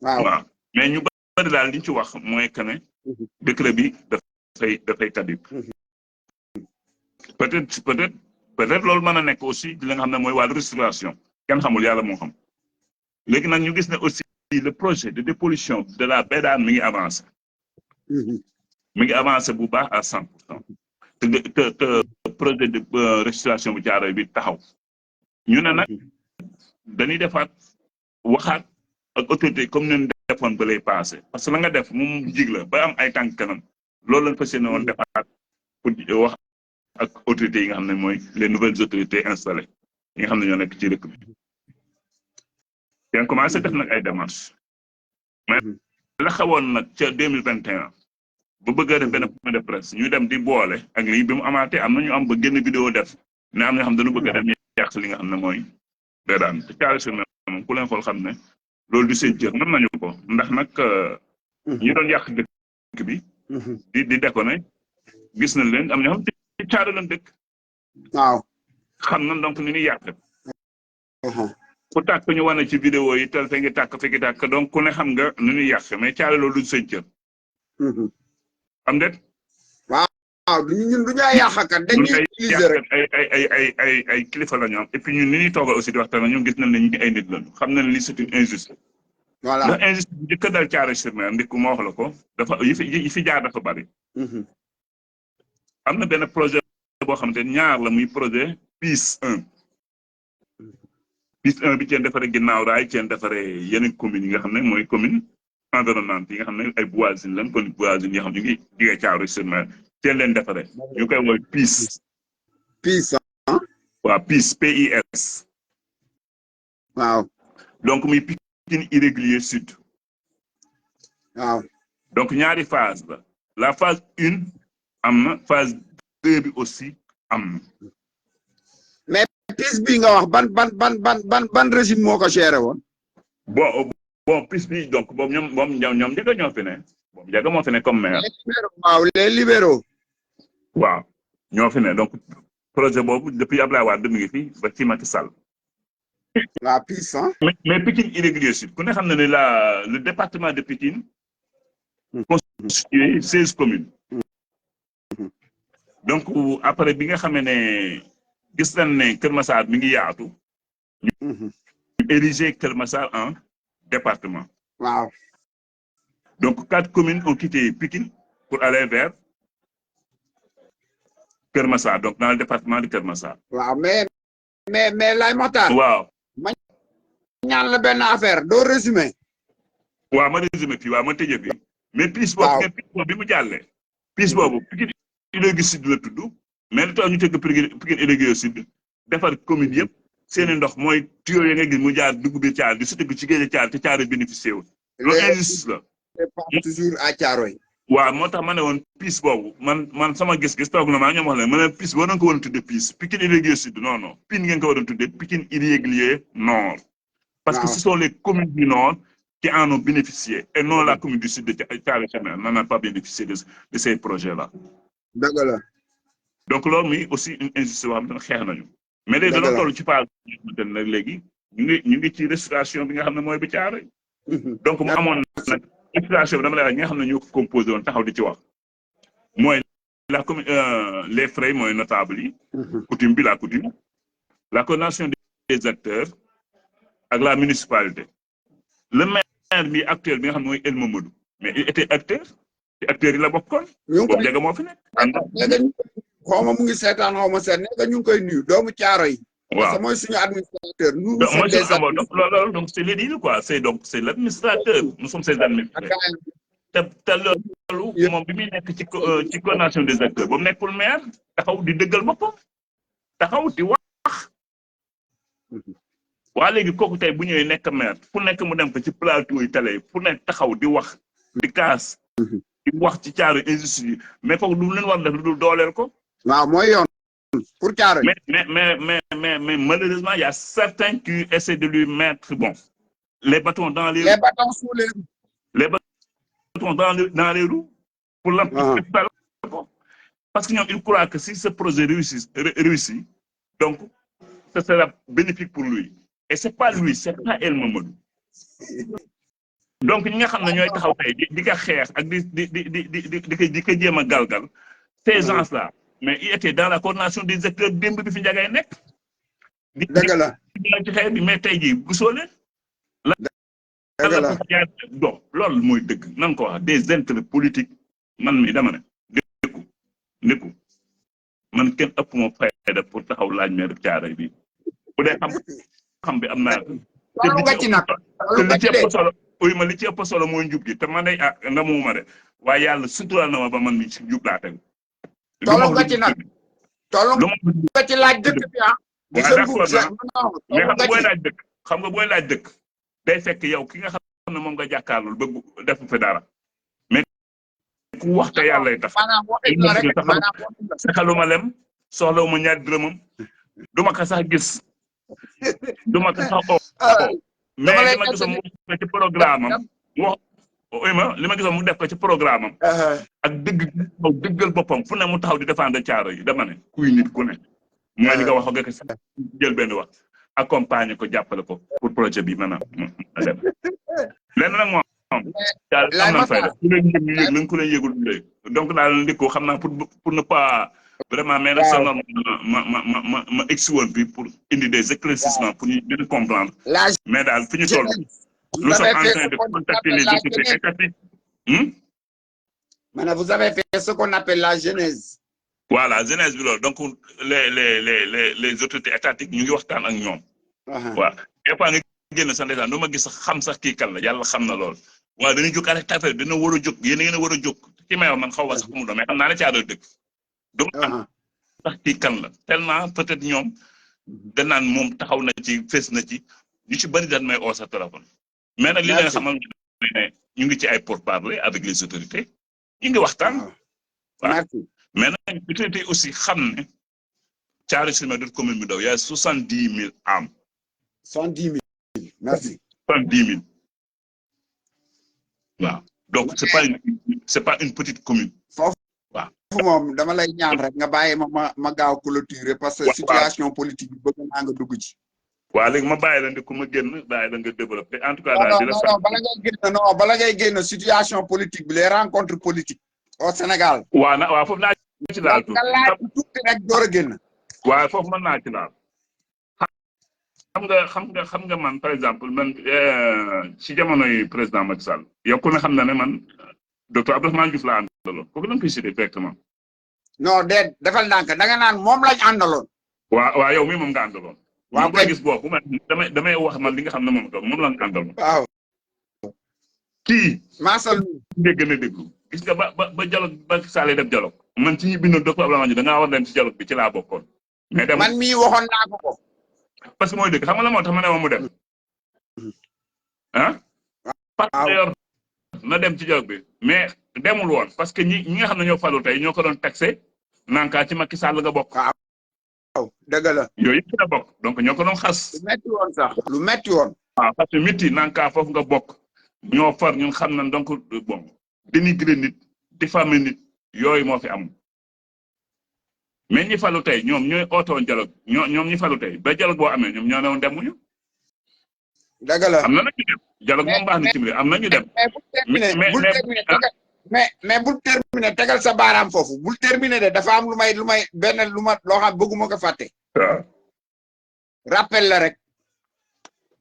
waaw mais ñu bëri daal li ñu ci wax mooy que ne. décret bi dafay caduc. peut-être loolu mën a nekk aussi li nga xam ne mooy wàllu restauration kenn xamul yàlla moo xam léegi nag ñu gis ne aussi le projet de dépollution de la Bédane mi ngi avancé. mi ngi avancé bu baax à 100%. te projet de restitution bu Thiaroye bi taxaw. ñu ne nag dañuy defaat waxaat ak autorité comme ni ñu defoon ba lay passé parce que la nga def moom jig la ba am ay tànk kanam loolu lañ fas yéene woon defaat pour wax ak autorités yi nga xam ne mooy les nouvelles autorités installées yi nga xam ne ñoo nekk ci dëkk bi. te commencé def nag ay démarches. mais la xawoon nag ca 2021 bu bëgg a def benn point de presse ñu dem di boole ak lii bi mu amaatee am na ñu am ba génn vidéo def ne am na ñoo xam dañu bëgg a dem yàq li nga xam ne mooy Bédane te Thiaroye-sur-Mer moom ku leen xool xam ne loolu du seen cër mën nañu ko ndax nag ñi doon yàq dëkk bi di déconné gis nañ leen am na ñoo xam ci Thiaroye lañ dëkk. waaw xam na donc ni ñuy yàq. ku tàkk ñu wane ci vidéo yi tel fe ngi tàkk donc ku ne xam nga nu ñuy yàq mais Thiaroye loolu du seen cër. am déet. waaw ñun du ñu ay yàqkat dañuy utiliser rek ay kilifa la ñu am et puis ñun ni ñuy toogal aussi di waxtaan ñoom gis nañ ne ñu ngi ay nit lañu xam nañ li c'est une injustice. voilà ndax injustice bi njëkk a dal Thiaroye-sur-Mer ndikku ma wax la ko dafa yi fi jaar dafa bari. am na benn projet boo xamante ne ñaar la muy projet PIS 1. PIS 1 bi ceen defaree ginnaaw raay ceen defaree yeneen communes yi nga xam ne mooy commune environnante yi nga xam ne ay voisines lañ kon voisines yi nga xam ne ñu ngi jigee Thiaroye-sur-Mer ceen leen defaree ñu koy woy PIS. PIS waaw PIS PIS. waaw donc muy Pikine irrégulier sud. waaw donc ñaari phase la phase 1 am na phase 2 bi aussi am na. mais PIS bi nga wax ban régime moo ko géré woon. bon PIS bi donc boobu ñoom Ndiaga ñoo fi ne. boobu Ndiaga moo fi ne comme maire. waaw les libéraux. waaw ñoo fi ne donc projet boobu depuis Abdoulaye Wade mi ngi fi ba ci Macky Sall. la PIS mais Pikine irrégulier sud ku ne xam na ne le département de Pikine constitué 16 communes. donc après bi nga xamee ne gis nañ ne Kër Massar mi ngi yaatu. ñu érigé Kër Massar en département. waaw donc 4 communes ont quitté Pikine pour aller vers Kër Massar donc dans le département de Kër Massar. waaw mais Laye Makhtar. waaw. ma ñaan la benn affaire doo résumé. waaw ma résumé fii waaw ma tëjee fii. mais PIS boobu bi mu jàllee. PIS boobu Pikine irrégulier sud la tudd mais li tax ñu tëgg Pikine irrégulier sud defar commune yëpp seen i ndox mooy tuyau yi nga gis mu jaar dugub bi Thiaroye di sotti ci géej Thiaroye te Thiaroye bénéficié wu. loolu injustice la. toujours à Thiaroye. waaw moo tax ma ne woon PIS boobu man sama gis-gis toog na maa ñoom wax la ma ne PIS boo doon ko waroon tuddee PIS Pikine irrégulier sud non Pikine ngeen ko waroon tuddee Pikine irrégulier nord. parce que ce sont les communes du nord qui en ont bénéficié et non la commune du sud de Thiaroye-sur-Mer n'en a pas bénéficié de ces projets là. dëgg la. donc loolu muy aussi une injustice boo xam ne xeex nañu. mais léegi dañoo toll ci phase nag léegi ñu ngi ci restauration bi nga xam ne mooy bi Thiaroye. donc mu amoon nag restauration bi dama lay wax ñi nga xam ne ñoo ko composé woon taxaw di ci wax. mooy la commune les frais mooy notable yi. coutume bi la coutume. la coordination des acteurs ak la municipalité. le maire bi actuel bi nga xam ne mooy El Mamadou mais il était acteur te acteurs yi la bokkoon. boobu Ndiaga moo fi nekk. xaw ma mu ngi seetaan xaw ma seet ne ñu ngi koy nuyu doomu Thiaroye yi. waaw parce que mooy suñu administrateur. nous sommes des administrateurs. loolu donc c'est l'édile quoi c'est l'administrateur nous sommes ses administrateurs. te loolu moom bi muy nekk ci coordination des acteurs ba mu nekkul maire taxaw di dëggal boppam taxaw di wax. waa léegi kooku tey bu ñëwee nekk maire fu nekk mu dem fa ci plateau yi télé fu nekk taxaw di wax di kaas. di wax ci Thiaroye injustice yi mais kooku lu leen war def lu dul dooleel ko. waaw mooy yoon pour Thiaroye. mais malheureusement il y a certains qui essaient de lui mettre les bâtons dans les roues. les bâtons sous les roues. les bâtons dans les roues pour l'empêcher. parce que ñoom il croit que si ce projet réussit donc ce sera bénéfique pour lui et c'est pas lui c'est pas El Mamadou. donc ñi nga xam ne ñooy taxaw tey di ko xeex ak di ko jéem a galgal ces gens là mais il était dans la coordination des acteurs démb bi fi Ndiagay nekk. dëgg la ci xeex bi mais tey jii gisoo leen. donc loolu mooy dëgg nan ko wax des intérêts politiques man mi dama ne ndékku man kenn ëpp ma fayda pour taxaw laaj maire Thiaroye bi bu dee xam bi am naa te li ci ëpp solo uy ma li ci ëpp solo mooy njub gi te man day nga muuma de waaye yàlla sutural na ma ba man mi ci njub laa tegu tollu nga ci nag tollu nga ci laaj dëkk bi mais xam nga booy laaj dëkk day fekk yow ki nga xam ne moom nga jàkkaarlool bëgg def fi dara mais ku waxte yàlla lay tax saxaluma lem soxlawuma ñaar dërëmam duma ko sax gis duma ko sax mais li ma gisoon mu def ko ci programme am li ma gisoon mu def ko ci programme am ak dëggal boppam fu ne mu taxaw di défendre Thiaroye yi dama ne kuy nit ku ne mooy li nga wax nga ko sax jël benn wax accompagner ko jàppale ko pour projet bi maanaam dem lenn nag moom am na fayda ku leen yëg ñu yëg nañ ku leen yëgul ñu yëg donc daal ndikko xam naa pour ne pas vraiment mais nag c'est normal ma egsi woon bi pour indi des éclaircissements pour ñu gën a comprendre mais daal fi ñu toll nous sommes en train de contacter les autorités étatiques maintenant vous avez fait ce qu'on appelle la genèse voilà genèse bi loolu donc les autorités étatiques ñu ngi waxtaan ak ñoom waaw des fois nga génn sax ndeysaan doo ma gis xam sax kii kan la yàlla xam na lool waaw dañuy jóg arrêté affaire dina war a jóg yéen a ngeen a war a jóg ci may wax man xaw ma sax mu doon mais xam naa ne Thiaroye dëkk du ma sax kii kan la tellement peut-être ñoom danaan moom taxaw na ci fees na ci ñu ci bëri daan may oo sa téléphone mais nag li leen xamal ne ñu ngi ci ay pourparlers avec les autorités ñu ngi waxtaan waaw mais nag autorités aussi xam ne Thiaroye-sur-Mer du commune bi daw y a 70 000 âmes 70 000 merci 70 000 waaw donc c'est pas une petite commune foofu waaw moom dama lay ñaan rek nga bàyyi ma gaaw clôturer parce que situation politique bi bëgg naa nga dugg ci waaw léegi ma bàyyi la ndi ku ma génn bàyyi la nga développé en tout cas daal di la non bala ngay génn situation politique bi les rencontres politiques au Sénégal waaw foofu naa ci laal tuuti rek door a génn waaw foofu mën naa ci laal xam nga man par exemple man ci jamonoy président Macky Sall yow ku ne xam na ne man docteur Abdourahmane Diouf laa àndaloon kooku da nga koy cité directement non déet defal ndànk da nga naan moom lañ àndaloon waaw yow mii moom nga àndaloon waaw koy gis boobu damay wax man li nga xam ne moom la nga àndaloon waaw kii maasal dégg na déglu gis nga ba dialogue ba Sall def dialogue man ci ñi bindoon docteur Abdourahmane Diouf da ngaa war dem ci dialogue bi ci laa bokkoon mais dem man mii waxoon naa ko parce que mooy dëgg xam nga la moo tax ma ne ma mu dem parce na dem ci dialogue bi mais demul woon parce que ñi nga xam ne ñoo falu tey ñoo ko doon taxé nanka ci Macky Sall nga bokk waaw dëgg la yooyu yëpp la bokk donc ñoo ko doon xas lu metti woon sax lu metti woon waaw parce que miti nanka foofu nga bokk ñoo far ñun xam na donc bon dénigrer nit diffamer nit yooyu moo fi am mais ñi falu tey ñoom ñooy ootoon dialogue ñoom ñi falu tey ba dialogue boo amee ñoom ñoo ne woon demuñu dëgg la am na nag ñu dem dialogue moom baax na ci biir am na ñu dem mais bul terminer tegal sa baaraam foofu bul terminer de dafa am lu may benn lu ma loo xam bëgguma ko fàtte waaw rappel la rek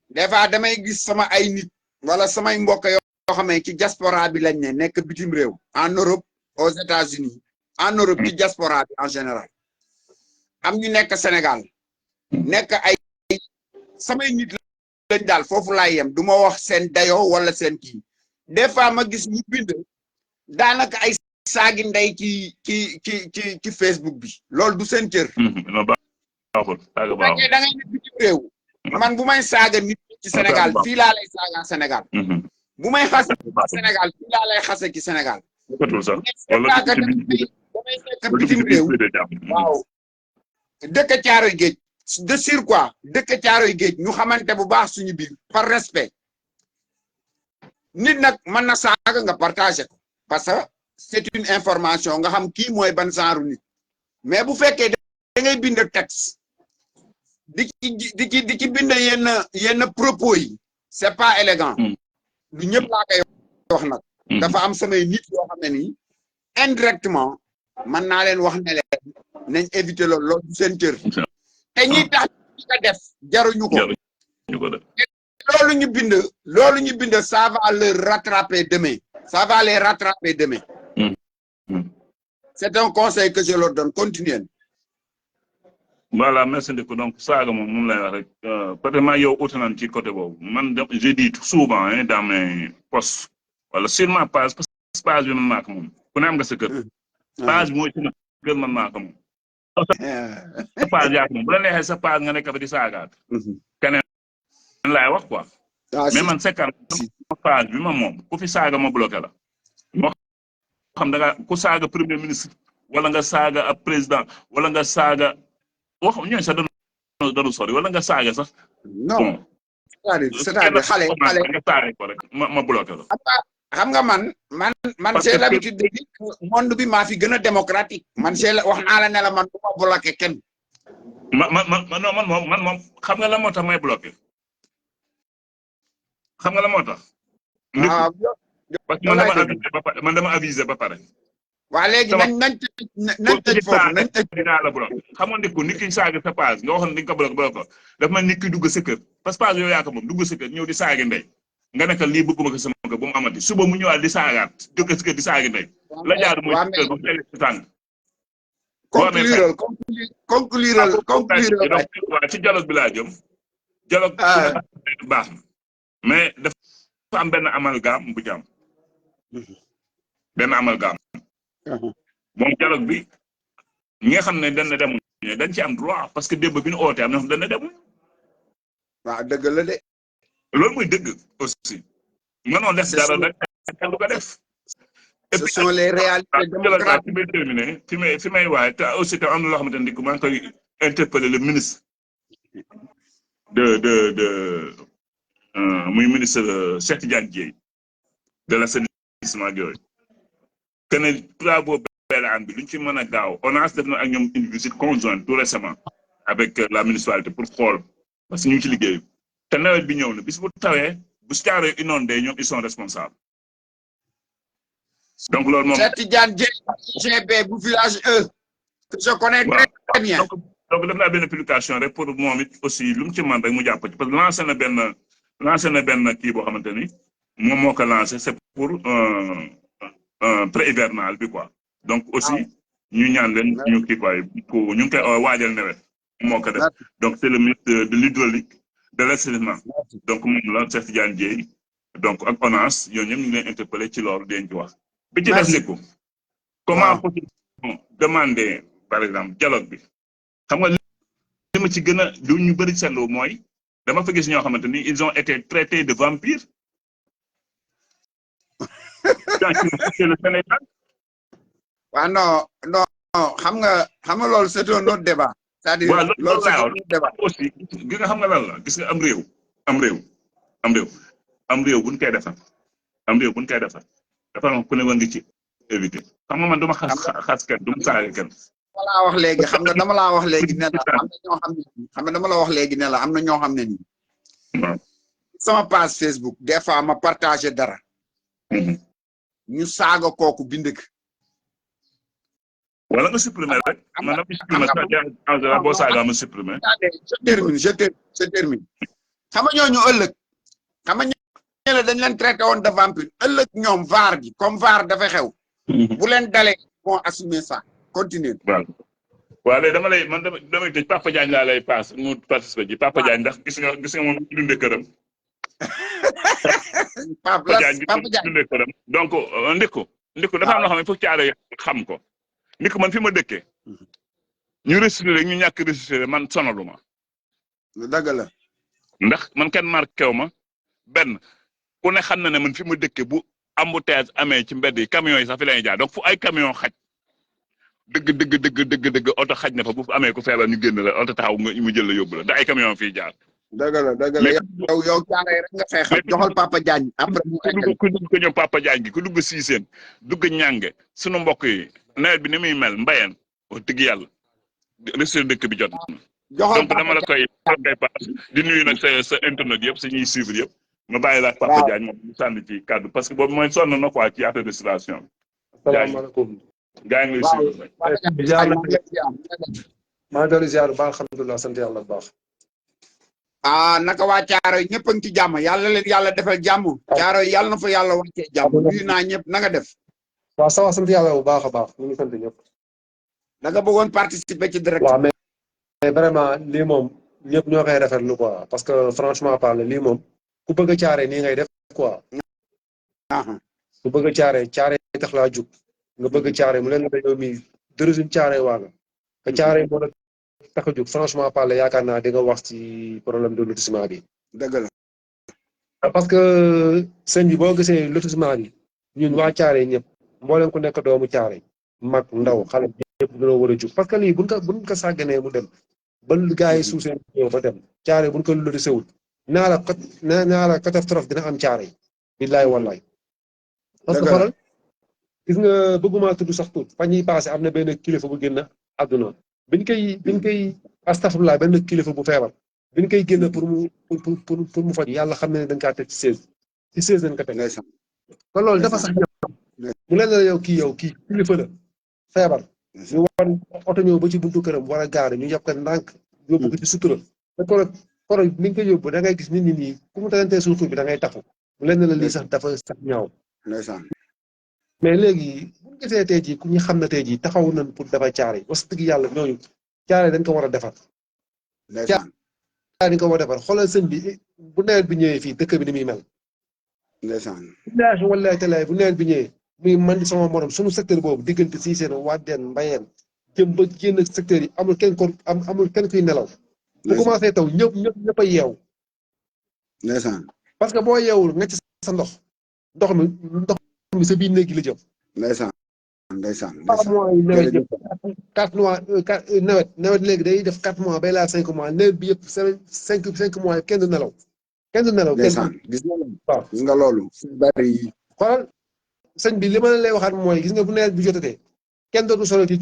des fois damay gis sama ay nit wala samay mbokk yoo xam ne ci diaspora bi lañ ne nekk bitim réew en Europe aux États-Unis en Europe ci diaspora bi en général am ñu nekk Sénégal nekk ay samay nit lañ daal foofu laay yem du ma wax seen dayoo wala seen kii des fois ma gis ñu bind daanaka ay saagi ndey ci Facebook bi loolu du seen cër. baaxul da ngay nekk bitim réew man bu may saaga nit ci Sénégal fii laa lay saaga Sénégal bu may xase ci Sénégal fii laa lay xase ci Sénégal damay nekk bitim réew waaw dëkk Caaroy Géej de sur quoi dëkk Caaroy Géej ñu xamante bu baax suñu biir par respect nit nag mën na saaga nga partagé ko parce que c'est une information nga xam kii mooy ban genre nit mais bu fekkee da ngay bind texte di ci bind yenn propos yi c'est pas élégant du ñëpp laa koy wax nag dafa am samay nit yoo xam ne nii indirectement mën naa leen wax ne leen nañ éviter loolu du seen cër te ñi tax ñu ko def jaruñu ko loolu ñu bind ça va le rattraper demain. Ça va les rattraper demain. C'est un conseil que je leur donne. Continuez. Voilà, merci beaucoup. Donc, ça, mon peut-être que je autant de côté. Je dis souvent hein, dans mes posts, voilà, sur ma page, parce que page, je me marque. Vous n'avez pas ce que page, moi, je me marque. Page, je sa page, je ne sais pas si keneen laay wax quoi. Mais man sekkal page bi ma moom ku fi saaga ma bloqué la. moo xam da nga ku saaga premier ministre wala nga saaga ab président wala nga saaga wax ñooy sax dañu sori wala nga saaga sax. non c'est-à-dire xale nga saaga ko rek ma bloqué la. xam nga man j'ai l'habitude de dire monde bi maa fi gën a démocratique. man wax naa la ne la man du ma bloqué kenn. man moom xam nga la moo tax may bloqué. xam nga la moo tax. parce que man dama avisé ba pare. waa léegi nañ tëj foofu nañ tëj dinaa la bloqué xam nga nit ki saaga sa page nga waxoon ni nga ko bloqué dafa mel nit ki dugg sa kër parce que page yooyu yaa ko moom dugg sa kër ñëw di saaga ndey nga nekk lii bëgguma ko sama kër bu mu amati suba mu ñëwaat di saagaat dugg sa kër di saaga ndey la jaar mooy kër bu teel si tàng. conclure ci dialogue bi laa jëm. dialogue baax na mais dafa am benn amalgame bu jàmm. benn amalgame. moom dialogue bi ñi nga xam ne dañ ci am droit parce que démb bi ñu ootee am na xam dañ ne demuñu. waaw dëgg la de. loolu mooy dëgg aussi. mënoo def dara rek kenn du ko def. ce sont les réalités démocratiques. fi may terminé fi may waaye te aussi te am na loo xamante ne maa ngi koy interpeller le ministre muy ministre Cheikh Tidiane Dièye de l'assainissement yooyu. que ne travaux BLAN bi lu ñu ci mën a gaaw ONAS def na ak ñoom une visite conjointe tout récemment avec la municipalité pour xool parce que ñu ngi ci liggéey te nawet bi ñëw na bis bu tawee bu Thiaroye inondé ñoom ils sont responsables. donc loolu moom. Cheikh Tidiane Dièye GB bu village E. que je connais très bien. donc def naa benn publication rek pour moom it aussi lu mu ci mën rek mu jàpp ci parce que lancé na benn kii boo xamante ni moom moo ko lancé c'est pour pré-hivernal bi quoi. donc aussi ñu ñaan leen ñu kii quoi ñu ngi koy waajal nawet moo ko def donc c'est le ministre de l'hydraulique de l'assainissement donc moom la Cheikh Tidiane Dièye donc ak ONAS ñooñu ñëpp ñu ngi leen interpellé ci loolu dañ ci wax. bi ci def ko comment faut-il demander par exemple dialogue bi xam nga li ma ci gën a lu ñu bëri seetlu mooy dama fa gis ñoo xamante ni ils ont été traités de vampires. le Sénégal. waaw non xam nga loolu c'est un autre débat. c'est-à-dire loolu c'est un autre débat aussi gis nga xam nga lan la gis nga am réew buñ koy defar dafa ku ne war nga ci éviter xam nga man duma xas kenn duma saaga kenn. dama laa wax léegi ne la am na ñoo xam ne xam nga dama la wax léegi ne la am na ñoo xam ne nii. sama page Facebook des fois ma partager dara. ñu saaga kooku bind ko. wala nga supprimer rek. man dama supprimer boo saaga ma supprimer. je termine. xam nga ñooñu ëllëg. xam nga ñooñu dañ leen traité woon de vampire ëllëg ñoom VAR bi comme VAR dafa xew. bu leen dalee moo assumer ça continue. waaw léegi damay tëj Papa Diagne laa lay paas mu participer ji Papa Diagne ndax gis nga moom ñu dundee këram. Papa Diagne dundee këram donc ndiko dafa am loo xam ne foog Thiaroye xam ko ndiko man fi ma dëkkee ñu restitué ñu ñàkk restitué man sonaluma. dëgg la. ndax man kenn marqué wu ma benn ku ne xam na ne man fi ma dëkkee bu embouteillage amee ci mbedd yi camions yi sax fi la ñuy jaar donc fu ay camion xaj dëgg oto xaj na fa bu amee ku feebar ñu génn la oto taxaw mu jël la yóbbu la ndax ay camion fii jaar. dëgg la yow Thiaroye rek nga xeexal joxal Papa Diagne après ku dugg ñoom Papa Diagne gi ku dugg Siiseen dugg ñànge sunu mbokk yi nawet bi ni muy mel mbayeen wax dëgg yàlla restitué dëkk bi jot na. donc dama la koy pass di nuyu nag sa internet yëpp sa ñuy suivre yëpp ma bàyyi la Papa Diagne moom ñu sànni ci kàddu parce que boobu mooy sonn na quoi ci affaire restauration. asalaamaaleykum. gaa ngi lay suivre. maa ngi doon ziar bu baax alhamdulilah sant yàlla bu baax. ah naka waa Caaroy ñëpp a ngi ci jàmm yàlla leen yàlla defal jàmm. Caaroy yàlla na fa yàlla wàccee jàmm. nuyu naa ñëpp na nga def. waaw ça va sant yàlla bu baax a baax ñu ngi sant ñëpp. da nga bëggoon participer ci direct. waaw mais vraiment lii moom ñëpp ñoo koy rafetlu quoi parce que franchement parler lii moom ku bëgg a caare nii ngay def quoi. ku bëgg a caare tax laa jug nga bëgg a caare mu leen la yow mii dërësuñ caare waa nga te caare moo la tax a jug franchement parler yaakaar naa di nga wax ci problème de lotissement bi. dëgg la. parce que sëñ bi boo gisee lotissement bi ñun waa caare ñëpp mboolem ku nekk doomu caare mag ndaw xale ñëpp dañoo war a jug parce que lii buñ ko sàgganee mu dem ba gars yi suusee ñëw ba dem caare buñ ko lotissé wul naa la catastrophe dina am caare yi billaay wallaay parce que xoolal gis nga bëgguma tudd sax tuut fan yii passé am na benn kilifa bu génn àdduna biñ koy astafurlah benn kilifa bu feebar biñ koy génn pour mu faj yàlla xam ne dañ kaa teg ci 16 dañ ko teg kon loolu dafa sax ñëw mu leen la yow kii kilifa la feebar ñu war oto ñëw ba ci buntu këram war a gaare ñu yàpp ko ndànk yóbbu ko ci sutura te koro ni nga ko yóbbu da ngay gis nit ñi nii ku mu talantee suuf bi da ngay tafu mu leen la lii sax dafa sax ñaaw mais léegi bu ñu gisee tey jii ku ñu xam ne tey jii taxaw nañ pour dafa caare wax dëgg yàlla ñooñu caare dañ ko war a defar. caare dañ ko war a defar xoolal sëñ bi bu nawet bi ñëwee fii dëkk bi ni muy mel. ndeysaan. wallahi talaay bu nawet bi ñëwee muy man sama morom suñu secteur boobu diggante Siseen Wadeen Mbayeen jëm ba génn secteur yi amul kenn kuy nelaw. bu commencé taw ñëpp a yeew. ndeysaan. parce que boo yeewul nga ci sa ndox mi sa biir néeg gi la jëm. ndeysaan. 4 mois yi nawet yëpp 4 mois nawet léegi day def 4 mois bay laa 5 mois nawet bi yëpp 5 mois kenn du nelaw. ndeysaan gis nga loolu. bari yi. xoolal sëñ bi li ma lay waxaat mooy gis nga bu nawet bi jotatee kenn dootu solo ci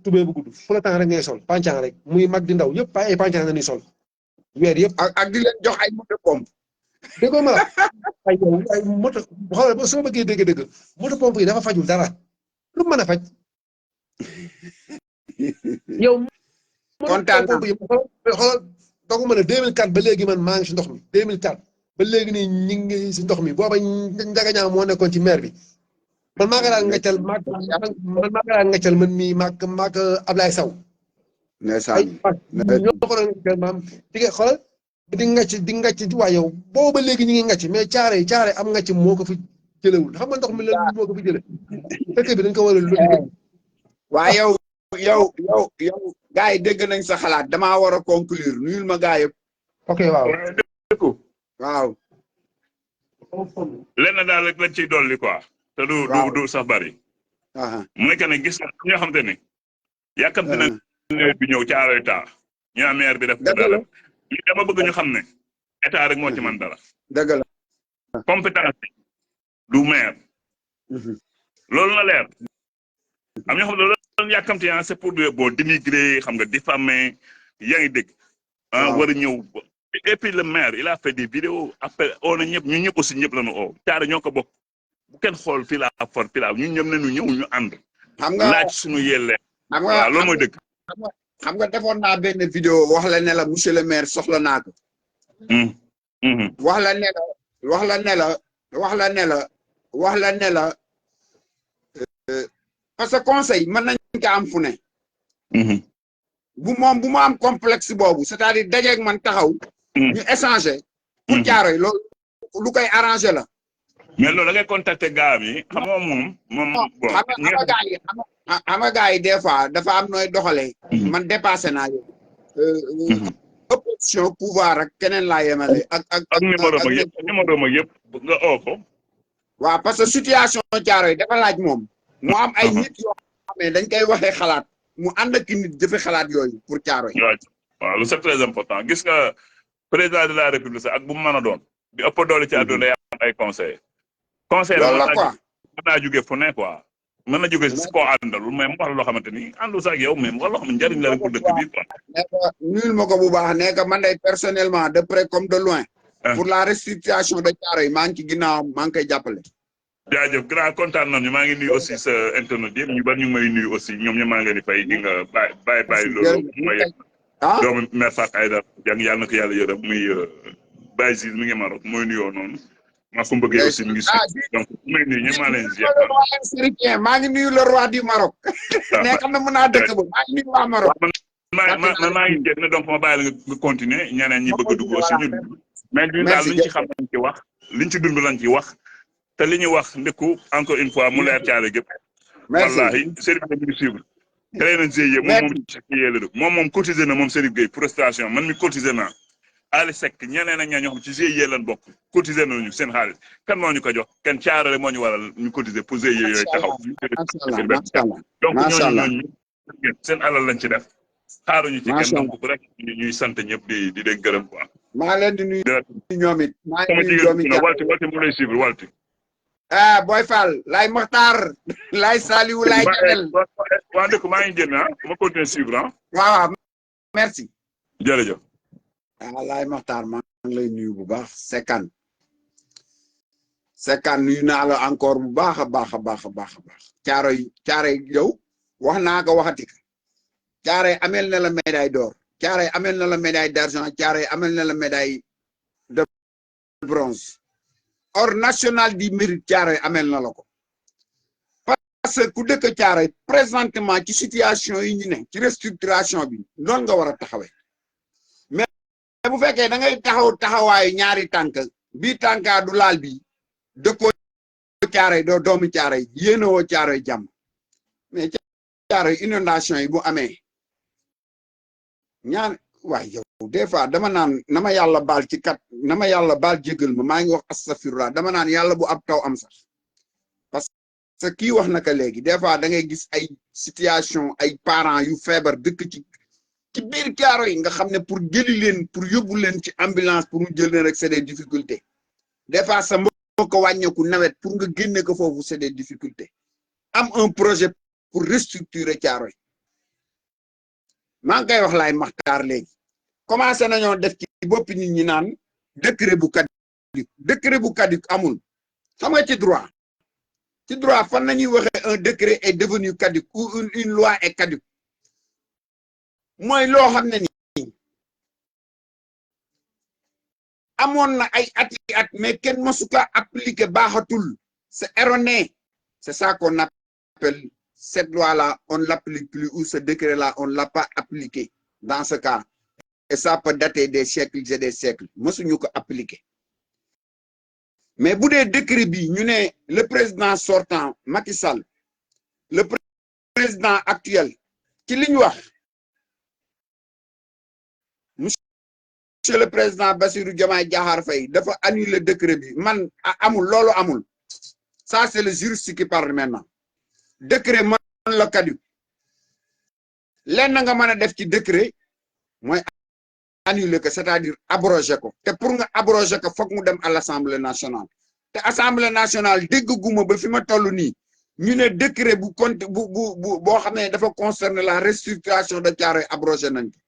tubéy bu gudd fu la temps rek ngay sol pàncaan rek muy mag di ndaw yëpp ay pàncaan la ñuy sol weer yëpp. ak di leen jox ay moto pompe. dégg nga ma la ay moto xoolal ba soo bëggee dégg-dégg moto pompe yi dafa fajul dara lu mën a faj. yow. kontaan moto pompe yi xoolal dogu ma ne 2004 ba léegi man maa ngi si ndox mi 2004 ba léegi nii ñu ngi si ndox mi booba njagañaa moo nekkoon ci maire bi man maa ngi daan ngaccal man mii maag Ablaye Sow. ndeysaan ñoo ko doon ngaccal maam di nga xoolal di ngacc waa yow boobu ba léegi ñu ngi ngacc mais caare am ngacc moo ko fi jëlewul xam nga ndox mi lan moo ko fi jële dëkk bi dañ ko war a lodi. waa yow gars yi dégg nañ sa xalaat damaa war a conclure nuyul ma gars yëpp. ok waaw. waaw. lenn daal rek lañ ciy dolli quoi. te du sax bari. mu nekk ne gis nga ñoo xam te ne. yàkkamte na nawet bi ñëw Caaroy taa. ñu naan maire bi def ko dara. li dama bëgg ñu xam ne état rek moo ci man dara. dëgg la. compétence bi du maire. loolu na leer. am ñoo xam ne loolu yàkkamte c'est pour bon dénigrer xam nga diffamer yaa ngi dégg. war a ñëw et puis le maire il a fait des vidéos après oo na ñëpp ñun ñëpp aussi ñëpp la ñu oo Caare ñoo ko bokk bu kenn xool fii laa for fii laa ñun ñëpp nañu ñëw ñu ànd. xam nga laaj suñu yellee. xam nga waaw loolu mooy dëgg. xam nga defoon naa benn vidéo wax la ne la monsieur le maire soxla naa ko. wax la ne la parce que conseil mën nañ ko am fu ne. bu ma am complexe boobu c'est-à-dire dajeeg man taxaw. ñu échanger. pour Caaroy loolu lu koy arranger la. mais loolu da ngay contacter gars yi xam nga moom. bon xam nga gars yi des fois dafa am nooy doxalee. man dépassé naa yow. opposition pouvoir ak keneen laa yemale. ak numéro ma yëpp nga oo ko. waaw parce que situation Caaroy dafa laaj moom. mu am ay nit yoo xam ne dañ koy waxee xalaat mu ànd ak nit jëfe xalaat yooyu pour Caaroy. waaw lu c'est très important gis nga président de la république sax ak bu mu mën a doon. bi ëpp doole ci àdduna day am ay conseillers. conseiller loolu la quoi mën naa jóge fu ne quoi. mën na jóge si koo àndalul mais mu wax loo xamante ni àndul sax ak yow mais mu wax loo xam ne njëriñ la rek pour dëkk bi quoi. nuyul ma ko bu baax ne que man day personnellement de près comme de loin. pour la restructuration de Caaroy maa ngi ci ginnaaw maa ngi koy jàppale. jaajëf grand kontaan nañu maa ngi nuyu aussi sa internet yëpp ñu bari ñu ngi may nuyu aussi ñoom ñoom maa ngi leen di fay di nga bàyyi loolu. ah doomu mère Fatou Aïdara Dieng yàlla na ko yàlla yërëm muy Baye Ziz mi ngi Maroc mooy nuyoo noonu maa ko bëggee aussi mi ngi suñu donc may nuyu ñëpp maa leen ziar maa ngi nuyu le roi du Maroc mais xam na mën naa dëkk ba maa ngi nuyu waa Maroc maa ngi génn donc ma bàyyi la nga continuer ñeneen ñi bëgg a dugg aussi ñu mais ñun daal liñ ci xam lañ ci wax liñ ci dund lañ ci wax te li ñu wax ndekku encore une fois mu leer caale gépp wallahi Serif Gueye mi ngi suivre créé nañ GIE moom GIE la dugg moom cotisé na moom Serif Gueye prestation man mi cotisé naa Ali Seck ñeneen ak ñaa ñoo xam ci GIE lan bokk cotisé nañu seen xaalis kan moo ñu ko jox kenn caarale moo ñu waral ñu cotisé pour GIE yooyu taxaw donc ñooñu seen alal lañ ci def xaaruñu ci kenn donc rek ñuy sant ñëpp di leen gërëm quoi. maa leen di nuyu ñoom it. maa ngi nuyu doomi Walti mu lay suivre Walti. ah Boy Fall Laye Mokhtar Laye Saliou Laye Janel. waa dëkk maa ngi génn ma continuer suivre waaw merci. jërëjëf. Laye Mokhtar maa ngi lay nuyu bu baax Sekan nuyu naa la encore bu baax a baax a baax a baax a baax. Caaroy yow wax naa ko waxati ka Thiaroye amel na la médaille d'or Thiaroye amel na la médaille d'argent Thiaroye amel na la médaille de bronze or national du mérite Thiaroye amel na la ko parce que ku dëkk Thiaroye présentement ci situation yi ñu ne ci restructuration bi noonu nga war a taxawee mais bu fekkee da ngay taxawaayu ñaari tànk bii tànkaa du laal bi dëkkoo Thiaroye doo doomi Thiaroye yéena woo Thiaroye jàmm mais Thiaroye inondation yi bu amee ñaan waay yow des fois dama naan na ma yàlla baal ci kat na ma yàlla baal jégal ma maa ngi wax astafirullah dama naan yàlla bu ab taw am sax parce que kii wax naka léegi des fois da ngay gis ay situation ay parents yu feebar dëkk ci biir Thiaroye yi nga xam ne pour jëli leen pour yóbbu leen ci ambulance pour mu jël leen rek c'est des difficultés des fois sa mbokk ko wàññeeku nawet pour nga génne ko foofu c'est des difficultés am un projet pour restructurer Thiaroye maa ngi koy wax Laye Mokhtar léegi commencé nañoo def ci bopp nit ñi naan décret bu caduc amul xam nga ci droit fan nañuy waxee un décret est devenu caduc ou une loi est caduque mooy loo xam ne ni amoon na ay at mais kenn mësu ko appliquer baaxatul c'est erroné c'est ça qu'on appelle cette loi-là, on ne l'applique plus, ou ce décret-là, on ne l'a pas appliqué dans ce cas. Et ça peut dater des siècles et des siècles. Moi, je ne pas appliqué. Mais pour des décrets, le président sortant, Macky Sall, le président actuel, qui l'y monsieur le président Bassirou Diomaye Diakhar Faye, il faut annuler le décret. Man, amul, lolo amul. Ça, c'est le juriste qui parle maintenant. Décret man la caduc lenn nga mën a def ci décret mooy annuler ko c'est-à-dire abroger ko te pour nga abroger ko foog mu dem à l'Assemblée nationale te Assemblée nationale dégg guma ba fi ma toll nii ñu ne décret bu boo xam ne dafa concerner la restructuration de Thiaroye abrogé nañ ko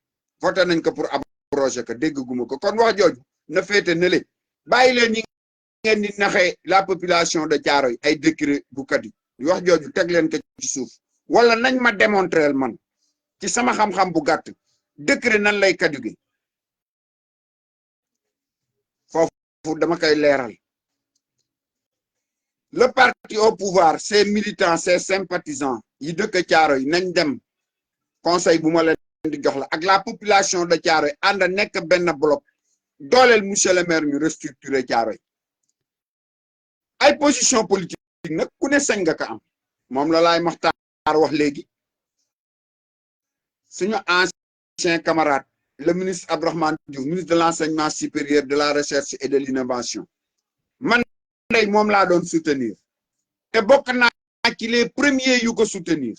voté nañ ko pour abroger ko dégg guma ko kon wax jooju na féete ne le bàyyi leen ñi ngeen di naxee la population de Thiaroye ay décret bu caduc wax jooju teg leen ko ci suuf wala nañ ma démontrer man ci sama xam-xam bu gàtt décret nan lay caduquer foofu dama koy leeral le parti au pouvoir ses militants ses sympathisants yi dëkk Thiaroye nañ dem conseil bu ma leen di jox la ak la population de Thiaroye ànd nekk benn bloc dooleel monsieur le maire ñu restructurer Thiaroye ay position politique nag ku ne sañ nga ko am moom la Laye Mokhtar wax léegi suñu ancien camarade le ministre Abdourahmane Diouf ministre de l'enseignement supérieur de la recherche et de l'innovation man day moom laa doon soutenir te bokk naa ci les premiers yu ko soutenir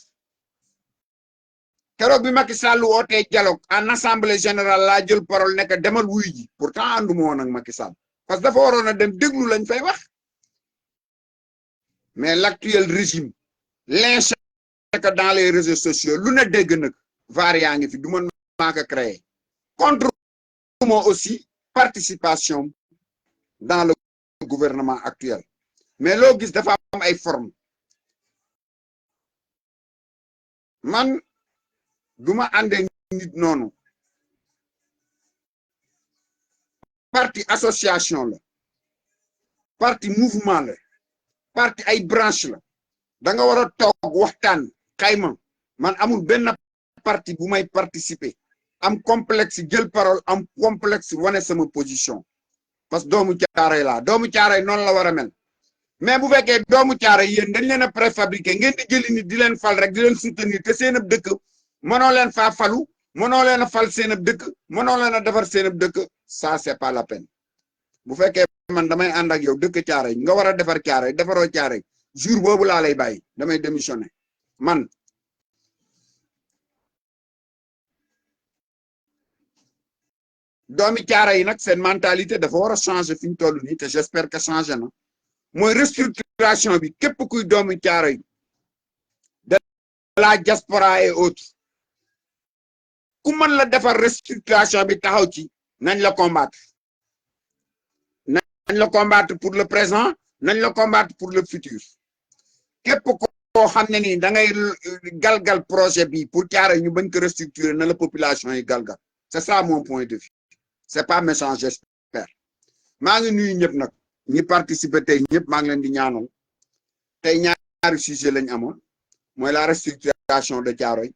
keroog bi Macky Sall wootee dialogue en assemblée générale laa jël parole nekk demal wuy ji pourtant ànduma woon ak Macky Sall parce que dafa waroon a dem déglu lañ fay wax mais l'actuel régime lynche que dans les réseaux sociaux lu ne dégg nag var yaa ngi fi du man maa ko créé contre moi aussi participation dans le gouvernement actuel mais loo gis dafa am ay forme man duma ànde nit noonu parti association la parti mouvement la parti ay branche la da nga war a toog waxtaan xayma man amul benn parti bu may participer am complexe jël parole am complexe wane sama position parce que doomu Caaroy laa doomu Caaroy noonu la war a mel mais bu fekkee doomu Caaroy yéen dañ leen a préfabriqué ngeen di jëli nit di leen fal rek di leen soutenir te seen ab dëkk mënoo leen faa falu mënoo leen a fal seen ab dëkk mënoo leen a defar seen ab dëkk ça c'est pas la peine bu fekkee man damay ànd ak yow dëkk Caaroy nga war a defar Caaroy defaroo Caaroy jour boobu laa lay bàyyi damay démissionner man doomi Caaroy yi nag seen mentalité dafa war a changer fi ñu toll nii te j'espère que changer na mooy restructuration bi képp kuy doomi Caaroy de la diaspora et autres ku mën la defar restructuration bi taxaw ci nañ la combattre nañ la combattre pour le présent nañ la combattre pour le futur képp koo xam ne nii da ngay galgal projet bi pour Caaroy ñu bañ ko restructurer na la population yi galgal c'est ça mon point de vue c'est pas méchant j'espère maa ngi nuyu ñëpp nag ñi participer tey ñëpp maa ngi leen di ñaanal tey ñaari sujet lañ amoon mooy la restructuration de Caaroy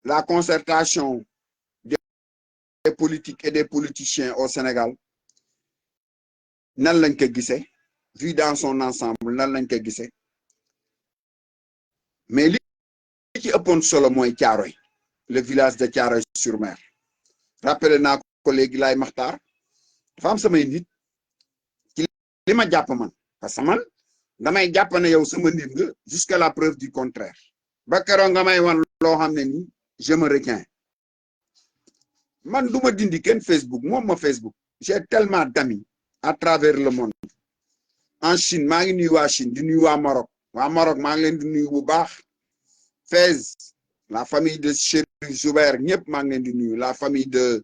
la concertation des politiques et des politiciens au Sénégal nan lañ ko gisee vu dans son ensemble nan lañ ko gisee mais li ci ëppoon solo mooy Caaroy le village de Thiaroye-sur-Mer rappelé naa ko léegi laay maxtaar dafa am samay nit ci li ma jàpp man parce que man damay jàpp ne yow sama nit nga jusqu'à la preuve du contraire ba keroog nga may wan loo xam ne nii je me retiens man du ma dindi kenn Facebook moom ma Facebook j'ai tellement d'amis à travers le monde en Chine maa ngi nuyu waa Chine di nuyu waa Maroc maa ngi leen di nuyu bu baax Fès la famille de Chérif Joubert ñëpp maa ngi leen di nuyu la famille de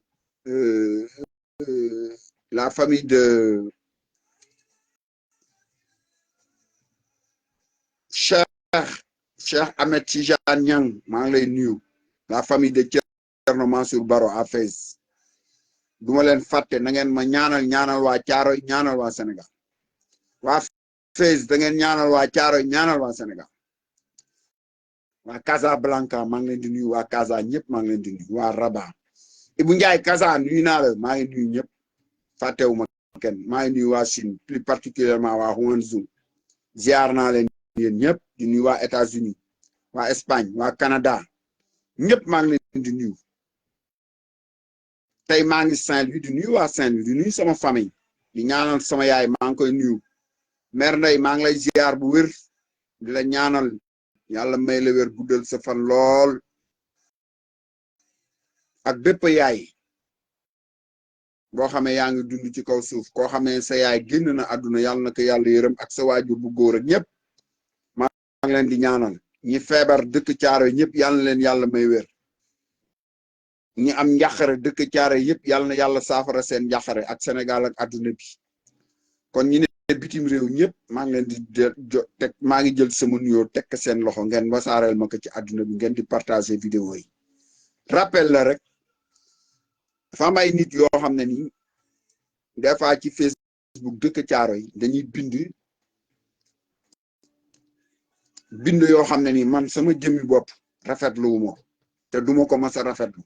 Cheikh Ahmed Tidiane Niang maa ngi lay nuyu la famille de Thierno Mansour Baro à Fès du ma leen fàtte na ngeen ma ñaanal waa Caaroy ñaanal waa Sénégal waa Fès da ngeen ñaanal waa Caaroy ñaanal waa Sénégal waa Casablanca maa ngi leen di nuyu waa Casa ñëpp maa ngi leen di nuyu waa Rabat Ibou Ndiaye Casa nuyu naa la maa ngi nuyu ñëpp fàttewuma kenn maa ngi nuyu waa Chine plus particulièrement waa Guangzhou ziar naa leen yéen ñëpp di nuyu waa États-Unis waa Espagne waa Canada ñëpp maa ngi leen di nuyu tey maa ngi Saint-Louis di nuyu waa Saint-Louis di nuyu sama famille di ñaanal sama yaay maa ngi koy nuyu mère Ndeye maa ngi lay ziar bu wér di la ñaanal yàlla may la wér guddal sa fan lool ak bépp yaay boo xamee yaa ngi dund ci kaw suuf koo xamee sa yaay génn na àdduna yàlla na ko yàlla yërëm ak sa waajur bu góor ak ñëpp maa ngi leen di ñaanal ñi feebar dëkk Caaroy ñëpp yàlla na leen yàlla may wér ñi am njàqare dëkk Caaroy yëpp yàlla na yàlla saafara seen njàqare ak Sénégal ak àdduna bi kon ñi ne bitim réew ñëpp maa ngi leen di teg maa ngi jël sama nuyoo teg seen loxo ngeen wasaareel ma ko ci àdduna bi ngeen di partager vidéo yi rappel la rek dafa am ay nit yoo xam ne nii des fois ci Facebook dëkk Caaroy dañuy bind yoo xam ne nii man sama jëmmi bopp rafetlu wu ma te duma ko mas a rafetlu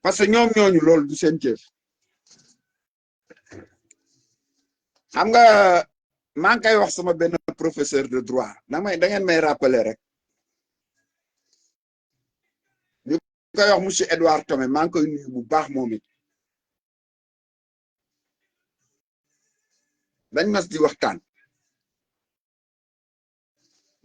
parce que ñoom ñooñu loolu du seen cër xam nga maa ngi koy wax sama benn professeur de droit da ngeen may rappeler rek ñu koy wax monsieur Edouard Tomé maa ngi koy nuyu bu baax moom it dañ mas di waxtaan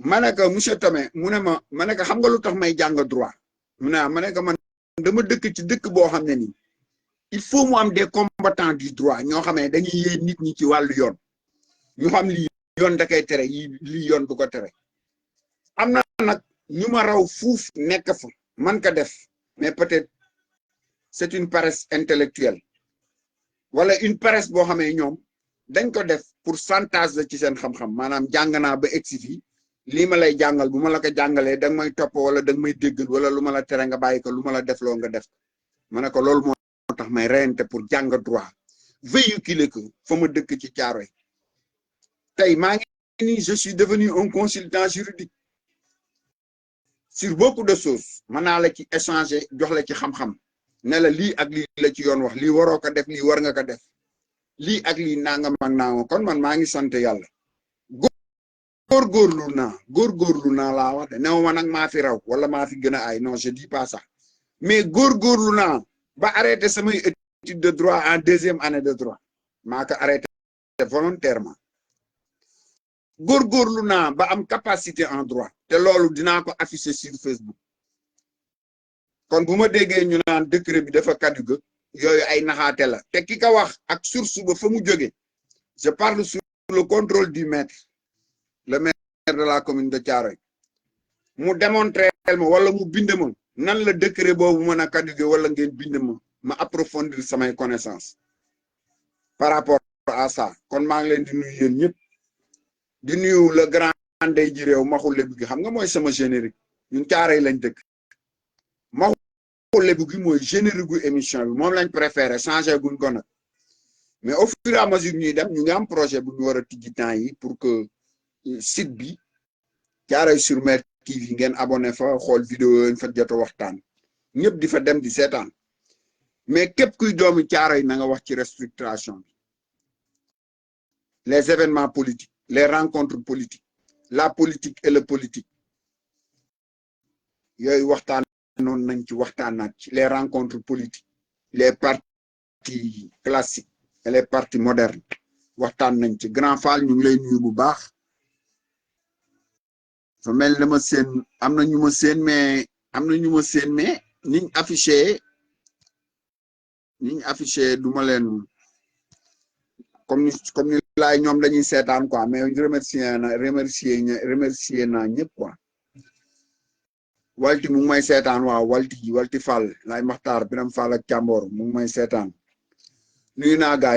ma ne ko monsieur Tomé mu ne ma ne ko xam nga lu tax may jàng droit mu ne ma ne ko man dama dëkk ci dëkk boo xam ne nii il faut mu am des combattants du droit ñoo xam ne dañuy yee nit ñi ci wàllu yoon ñu xam li yoon da koy tere lii yoon du ko tere am na nag ñu ma raw fuuf nekk fa man ka def mais peut-être c'est une paresse intellectuelle wala une paresse boo xamee ñoom dañ ko def pour chantage la ci seen xam-xam maanaam jàng naa ba egsi fii lii ma lay jàngal bu ma la ko jàngalee danga may topp wala danga may déggal wala lu ma la tere nga bàyyi ko lu ma la defloo nga def ma ne ko loolu moo tax may reyante pour jàng droit véhiculer ko fa ma dëkk ci Thiaroye tey maa ngi nii je suis devenu un consultant juridique sur beaucoup de choses mën naa la ci échanger jox la ci xam-xam ne la lii ak lii la ci yoon wax lii waroo ko def lii war nga ko def lii ak lii nangam ak nangam kon man maa ngi sant yàlla góorgóorlu naa laa wax de new ma nag maa fi raw wala maa fi gën a ay non je dis pas ça mais góorgóorlu naa ba arrêté samay étude de droit en 2e année de droit maa ko arrêté volontairement góorgóorlu naa ba am capacité en droit te loolu dinaa ko afficher sur Facebook kon bu ma déggee ñu naan décret bi dafa caduc yooyu ay naxaate la te ki ka wax ak source ba fa mu jóge je parle sous le contrôle du maître le maire de la commune de Thiaroye mu démontrer ma wala mu bind ma nan la décret boobu mën a caduc wala ngeen bind ma approfondir samay connaissance par rapport à ça kon maa ngi leen di nuyu yéen ñëpp di nuyu le grand ndey ji réew maxu lébu gi xam nga mooy sama générique ñun Thiaroye lañ dëkk maxu lébu gi mooy générique gu émission bi moom lañ préféré changer guñ ko nag mais au fur et à mesure ñuy dem ñu ngi am projet bu ñu war a tijji temps yi pour que site bi Thiaroye sur Mer TV ngeen abonné fa xool vidéo yi fa jot a waxtaan ñëpp di fa dem di seetaan mais képp kuy doomi Thiaroye na nga wax ci restructuration bi les événements politiques les rencontres politiques la politique et le politique yooyu waxtaan noonu nañ ci waxtaanaat ci les rencontres politiques les partis classiques et les partis modernes waxtaan nañ ci Grand Fall ñu ngi lay nuyu bu baax fa mel na ma seen am na ñu ma seen mais niñ affiché du ma leen comme ni laay ñoom dañuy seetaan quoi mais remercier naa ñëpp quoi walti mu ngi may seetaan waaw walti Fall laay maxtaar Biram Fall ak Càmboor mu ngi may seetaan nuyu naa gaa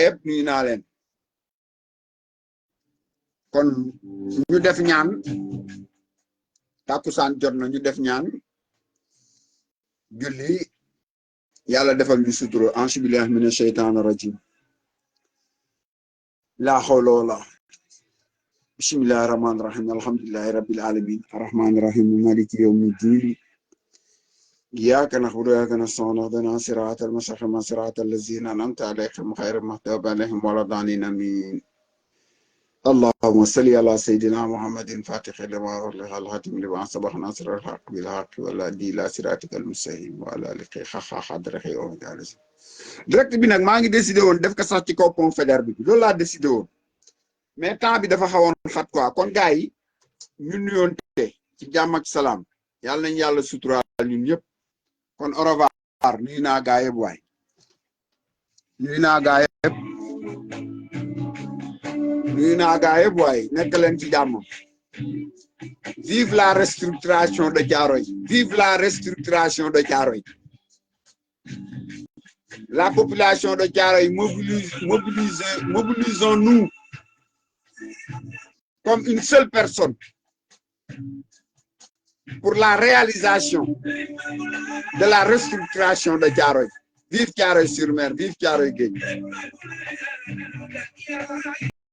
yëpp nuyu naa leen kon ñu def ñaan tàkkusaan jot na ñu def ñaan julli yàlla defal ñu sutura ange billahi mina sheytaani rajim laa hawla wala bismillahi rahmaani rahim alhamdulillahi rabbil alamin arrahmaani rahim maliki yawmi ddin iyyaka na'budu wa iyyaka nasta'in ihdina siratal mustaqim siratal ladzina an'amta alayhim ghayril maghdubi alayhim waladdallin amin اللهم صل على سيدنا محمد فاتح لما أغلق الخاتم لما سبق ناصر الحق بالحق والهادي إلى صراطك المستقيم وعلى آله حق قدره ومقداره direct bi nag maa ngi décidé woon def ko sax ci kaw pont Faidherbe bi loolu laa décidé woon mais temps bi dafa xawoon xat quoi kon gars yi ñu nuyoon te ci jàmm ak salaam yàlla nañu yàlla suturaal ñun ñëpp kon au revoir nuyu naa gaa yëpp waay nuyu naa gaa yëpp waay nekk leen ci jàmm vive la restructuration de Thiaroye vive la restructuration de Thiaroye la population de Thiaroye mobilisons-nous comme une seule personne pour la réalisation de la restructuration de Thiaroye. Vive Thiaroye sur Mer, vive Thiaroye Géej.